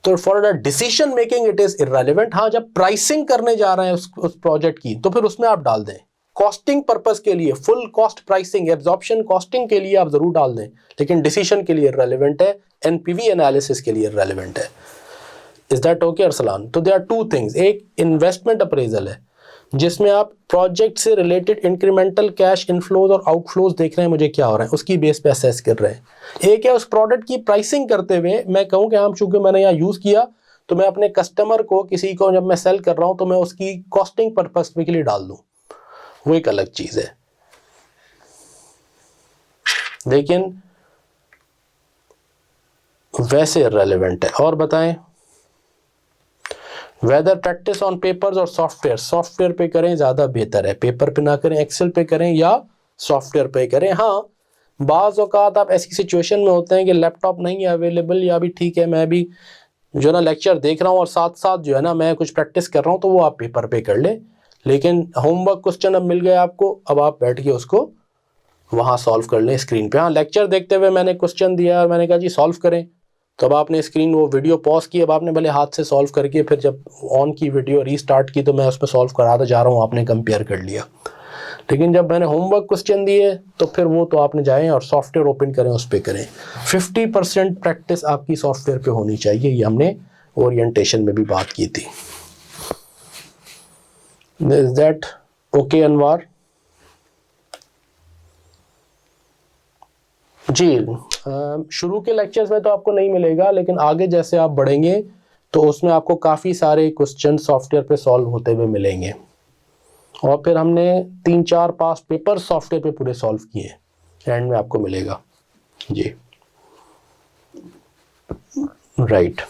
A: तो for the decision making it is irrelevant. हाँ, जब प्राइसिंग करने जा रहे हैं उस प्रोजेक्ट की तो फिर उसमें आप डाल दें। कॉस्टिंग पर्पस के लिए, full cost pricing, absorption costing के लिए आप जरूर डाल दें, लेकिन डिसीजन के लिए इररेलेवेंट है, एनपीवी एनालिसिस के लिए इररेलेवेंट है। Is that okay Arsalan? तो देयर आर टू थिंग्स, एक इन्वेस्टमेंट अप्रेजल है जिसमें आप प्रोजेक्ट से रिलेटेड इंक्रीमेंटल कैश इनफ्लोज और आउटफ्लोज देख रहे हैं, मुझे क्या हो रहा है उसकी बेस पे असेस कर रहे हैं। एक है उस प्रोडक्ट की प्राइसिंग करते हुए मैं कहूँ कि हम चूंकि मैंने यहाँ यूज़ किया तो मैं अपने कस्टमर को, किसी को जब मैं सेल कर रहा हूँ तो मैं उसकी कॉस्टिंग पर्पस के लिए डाल दूँ, वो एक अलग चीज़ है। लेकिन वैसे रेलेवेंट है। और बताएं, वेदर प्रैक्टिस ऑन पेपर्स और सॉफ्टवेयर, सॉफ्टवेयर पे करें ज़्यादा बेहतर है, पेपर पे ना करें, एक्सेल पे करें या सॉफ्टवेयर पे करें। हाँ, बाज़ औक़ात आप ऐसी सिचुएशन में होते हैं कि लैपटॉप नहीं है अवेलेबल, या भी ठीक है मैं भी जो है ना लेक्चर देख रहा हूँ और साथ साथ जो है ना मैं कुछ प्रैक्टिस कर रहा हूँ, तो वो आप पेपर पे कर ले। लेकिन होमवर्क क्वेश्चन अब मिल गए आपको, अब आप बैठ के उसको वहाँ सॉल्व कर लें स्क्रीन पे। हाँ, लेक्चर देखते हुए मैंने क्वेश्चन दिया और मैंने कहा जी सॉल्व करें, तो अब आपने स्क्रीन वो वीडियो पॉज की, अब आपने भले हाथ से सॉल्व करके फिर जब ऑन की वीडियो रीस्टार्ट की तो मैं उसमें सॉल्व कराता जा रहा हूँ, आपने कंपेयर कर लिया। लेकिन जब मैंने होमवर्क क्वेश्चन दिए तो फिर वो तो आपने जाएं और सॉफ्टवेयर ओपन करें, उस पर करें। 50% प्रैक्टिस आपकी सॉफ्टवेयर पे होनी चाहिए, ये हमने ओरिएंटेशन में भी बात की थी। इज दैट ओके अनवार? जी, शुरू के लेक्चर्स में तो आपको नहीं मिलेगा, लेकिन आगे जैसे आप बढ़ेंगे तो उसमें आपको काफ़ी सारे क्वेश्चन सॉफ्टवेयर पे सॉल्व होते हुए मिलेंगे। और फिर हमने 3-4 पास पेपर सॉफ्टवेयर पे पूरे सॉल्व किए, एंड में आपको मिलेगा। जी, right.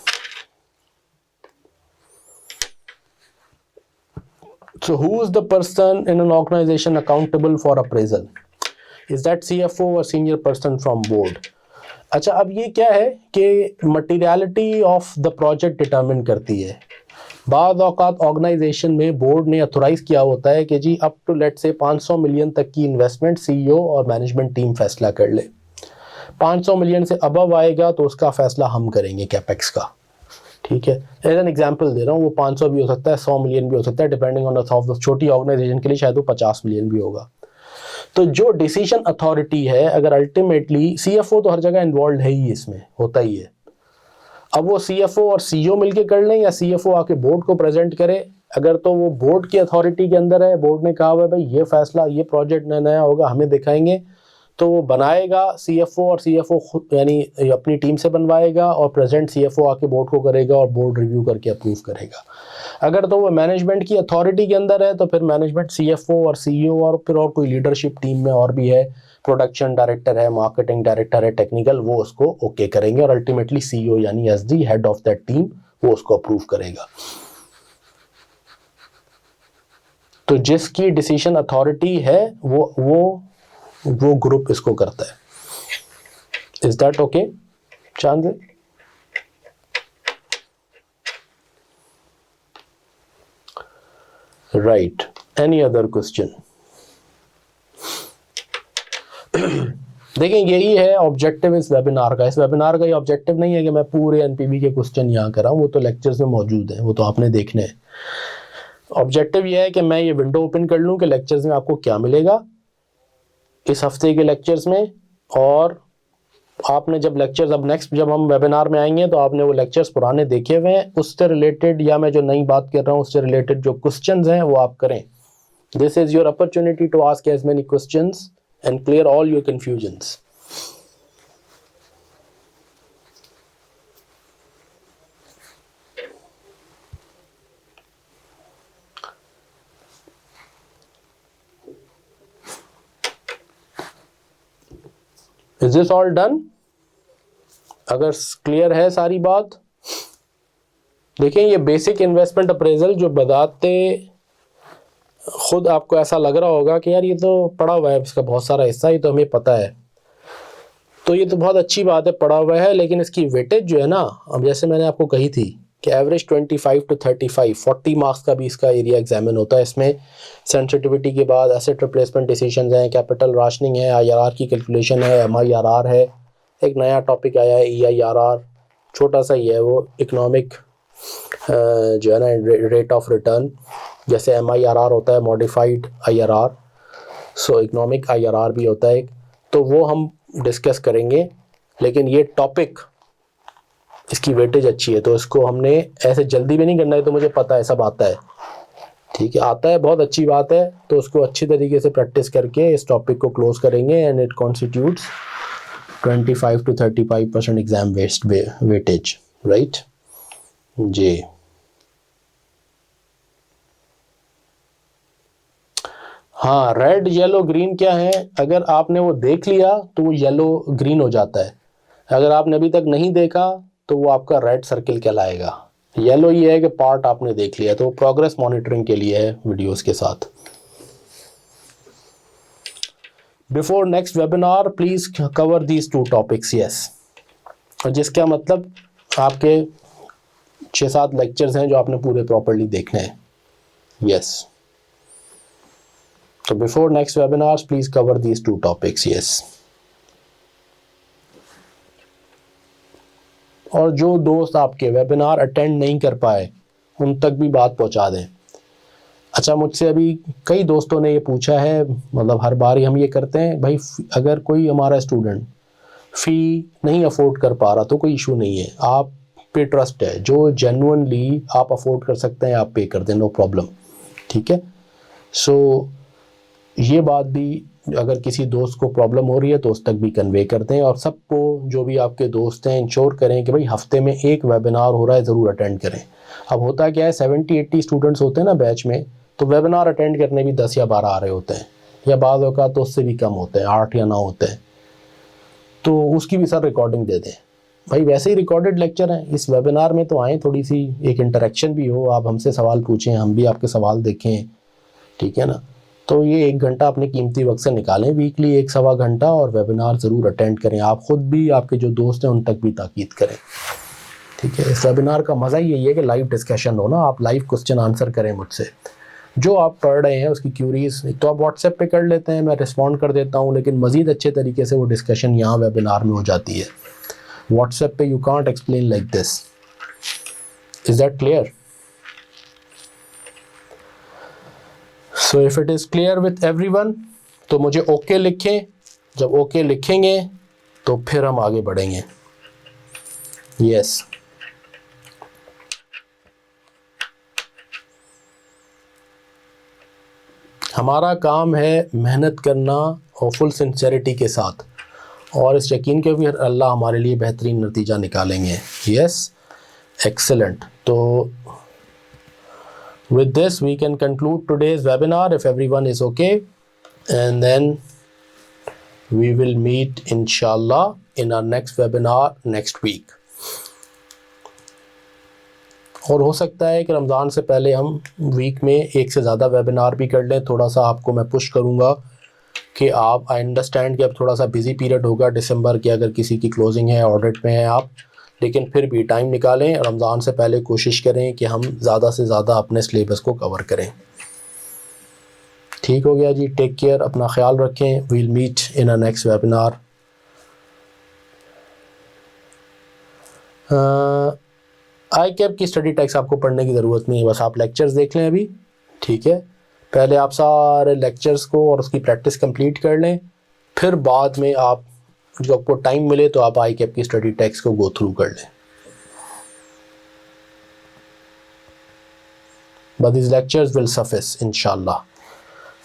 A: So who is the person in an organization accountable for appraisal? Is that CFO or senior person from board? अच्छा, अब ये क्या है कि materiality of the project determine करती है। बाद औकात ऑर्गेनाइजेशन में बोर्ड ने अथोराइज किया होता है कि जी अप टू लेट से 500 मिलियन तक की इन्वेस्टमेंट सीईओ और मैनेजमेंट टीम फैसला कर ले। 500 मिलियन से अबव आएगा तो उसका फैसला हम करेंगे कैपेक्स का, ठीक है। एज एन एग्जाम्पल दे रहा हूँ, वो 500 भी हो सकता है, 100 मिलियन भी हो सकता है, डिपेंडिंग ऑन द साइज। छोटी ऑर्गेनाइजेशन के लिए शायद वो 50 मिलियन भी होगा। तो जो डिसीजन अथॉरिटी है, अगर अल्टीमेटली सीएफओ तो हर जगह इन्वॉल्व है ही, इसमें होता ही है। अब वो सीएफओ और सीईओ मिलके कर लें या सीएफओ आके बोर्ड को प्रेजेंट करे, अगर तो वो बोर्ड की अथॉरिटी के अंदर है, बोर्ड ने कहा हुआ है भाई ये फैसला, ये प्रोजेक्ट नया होगा, हमें दिखाएंगे, तो वो बनाएगा सीएफओ, और सीएफओ खुद यानी अपनी टीम से बनवाएगा और प्रेजेंट सीएफओ आके बोर्ड को करेगा और बोर्ड रिव्यू करके अप्रूव करेगा। अगर तो वो मैनेजमेंट की अथॉरिटी के अंदर है तो फिर मैनेजमेंट सीएफओ और सीईओ और फिर और कोई लीडरशिप टीम में और भी है, प्रोडक्शन डायरेक्टर है, मार्केटिंग डायरेक्टर है, टेक्निकल, वो उसको ओके करेंगे और अल्टीमेटली सीईओ यानी SD, head of that team, वो उसको अप्रूव करेगा। तो जिसकी डिसीजन अथॉरिटी है वो ग्रुप इसको करता है। इज दैट ओके चांद? Right, any other question? देखिए यही है ऑब्जेक्टिव इस वेबिनार का। इस वेबिनार का ये ऑब्जेक्टिव नहीं है कि मैं पूरे एनपीवी के क्वेश्चन यहाँ कराऊँ, वो तो लेक्चर्स में मौजूद है, वो तो आपने देखने हैं। ऑब्जेक्टिव ये है कि मैं ये विंडो ओपन कर लूँ कि लेक्चर्स में आपको क्या मिलेगा इस हफ्ते के लेक्चर्स में, और आपने जब लेक्चर्स, अब नेक्स्ट जब हम वेबिनार में आएंगे तो आपने वो लेक्चर्स पुराने देखे हुए हैं, उससे रिलेटेड या मैं जो नई बात कर रहा हूँ उससे रिलेटेड जो क्वेश्चंस हैं वो आप करें। This is your opportunity to ask as many questions and clear all your confusions. Is this all done? अगर क्लियर है सारी बात, देखें ये बेसिक इन्वेस्टमेंट अप्रेजल जो बताते खुद आपको ऐसा लग रहा होगा कि यार ये तो पढ़ा हुआ है, इसका बहुत सारा हिस्सा ही तो हमें पता है, तो ये तो बहुत अच्छी बात है, पढ़ा हुआ है, लेकिन इसकी वेटेज जो है ना, अब जैसे मैंने आपको कही थी कि एवरेज 25 to 35, 40 मार्क्स का भी इसका एरिया एग्जामिन होता है। इसमें सेंसिटिविटी के बाद एसेट रिप्लेसमेंट डिसीजंस हैं, कैपिटल राशनिंग है, IRR की कैलकुलेशन है, MIRR है, एक नया टॉपिक आया है EIRR, छोटा सा ही है वो, इकोनॉमिक जो है ना रेट ऑफ रिटर्न, जैसे MIRR होता है मॉडिफाइड IRR, सो इकोनॉमिक IRR भी होता है, तो वो हम डिस्कस करेंगे। लेकिन ये टॉपिक इसकी वेटेज अच्छी है, तो इसको हमने ऐसे जल्दी भी नहीं करना है, तो मुझे पता है सब आता है, ठीक है, आता है, बहुत अच्छी बात है, तो उसको अच्छी तरीके से प्रैक्टिस करके इस टॉपिक को क्लोज करेंगे। And it constitutes 25 to 35% exam weightage, right ji. हाँ, रेड येलो ग्रीन क्या है, अगर आपने वो देख लिया तो वो येलो ग्रीन हो जाता है, अगर आपने अभी तक नहीं देखा तो वो आपका रेड सर्किल कहलाएगा। येलो ये है कि पार्ट आपने देख लिया, तो प्रोग्रेस मॉनिटरिंग के लिए है वीडियोस के साथ। Before next webinar please cover these 2 topics, yes. और जिसका मतलब आपके 6-7 लेक्चर्स हैं जो आपने पूरे प्रॉपर्ली देखने हैं, yes. So before next webinars, please cover these 2 topics, yes. और जो दोस्त आपके वेबिनार अटेंड नहीं कर पाए उन तक भी बात पहुंचा दें। अच्छा, मुझसे अभी कई दोस्तों ने ये पूछा है, मतलब हर बार ही हम ये करते हैं, भाई अगर कोई हमारा स्टूडेंट फ़ी नहीं अफोर्ड कर पा रहा तो कोई इशू नहीं है, आप पे ट्रस्ट है, जो जेन्युइनली आप अफोर्ड कर सकते हैं आप पे कर दें, नो प्रॉब्लम, ठीक है। सो ये बात भी अगर किसी दोस्त को प्रॉब्लम हो रही है तो उस तक भी कन्वे करते हैं, और सबको जो भी आपके दोस्त हैं इंश्योर करें कि भाई हफ्ते में एक वेबिनार हो रहा है, ज़रूर अटेंड करें। अब होता क्या है, 70-80 स्टूडेंट्स होते हैं ना बैच में, तो वेबिनार अटेंड करने भी 10 या 12 आ रहे होते हैं, या बाद औक़ात तो उससे भी कम होते हैं, 8 या 9 होते हैं, तो उसकी भी सर रिकॉर्डिंग दे दें। भाई वैसे ही रिकॉर्डेड लेक्चर हैं, इस वेबिनार में तो आएँ, थोड़ी सी एक इंटरेक्शन भी हो, आप हमसे सवाल पूछें, हम भी आपके सवाल देखें, ठीक है ना। तो ये 1 घंटा अपने कीमती वक्त से निकालें, वीकली 1-1.25 घंटा, और वेबिनार ज़रूर अटेंड करें। आप ख़ुद भी, आपके जो दोस्त हैं उन तक भी ताकीद करें, ठीक है। इस वेबिनार का मज़ा ही यही है कि लाइव डिस्कशन हो ना, आप लाइव क्वेश्चन आंसर करें मुझसे, जो आप पढ़ रहे हैं उसकी क्यूरीज तो आप व्हाट्सएप पे कर लेते हैं, मैं रिस्पॉन्ड कर देता हूँ, लेकिन मज़ीद अच्छे तरीके से वो डिस्कशन यहाँ वेबिनार में हो जाती है। व्हाट्सएप पे you can't explain like this, is that clear? So if it is clear with everyone तो मुझे ओके लिखें, जब ओके लिखेंगे तो फिर हम आगे बढ़ेंगे, यस। हमारा काम है मेहनत करना और फुल सिंसेरिटी के साथ, और इस यकीन के भी अल्लाह हमारे लिए बेहतरीन नतीजा निकालेंगे, यस, एक्सेलेंट। तो with this we can conclude today's webinar if everyone is okay, and then We will meet inshallah in our next webinar next week. और हो सकता है कि रमज़ान से पहले हम वीक में एक से ज़्यादा वेबिनार भी कर लें। थोड़ा सा आपको मैं पुश करूँगा कि आप, आई अंडरस्टैंड कि अब थोड़ा सा बिज़ी पीरियड होगा दिसंबर की, अगर किसी की क्लोजिंग है, ऑडिट में है आप, लेकिन फिर भी टाइम निकालें। रमज़ान से पहले कोशिश करें कि हम ज़्यादा से ज़्यादा अपने सिलेबस को कवर करें। ठीक हो गया जी, टेक केयर, अपना ख्याल रखें। We'll meet in a next webinar. ICAP की स्टडी टेक्स्ट आपको पढ़ने की ज़रूरत नहीं है, बस आप लेक्चर्स देख लें अभी, ठीक है। पहले आप सारे लेक्चर्स को और उसकी प्रैक्टिस कंप्लीट कर लें, फिर बाद में आप, जो आपको टाइम मिले तो आप आई कैप की स्टडी टेक्स्ट को गो थ्रू कर लें। But this lectures will suffice इंशाल्लाह।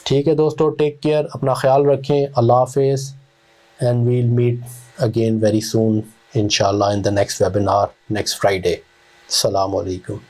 A: ठीक है दोस्तों, टेक केयर, अपना ख्याल रखें। अल्लाह हाफिज़, and we'll meet again very soon इंशाल्लाह in the next webinar next Friday. अस्सलामु अलैकुम।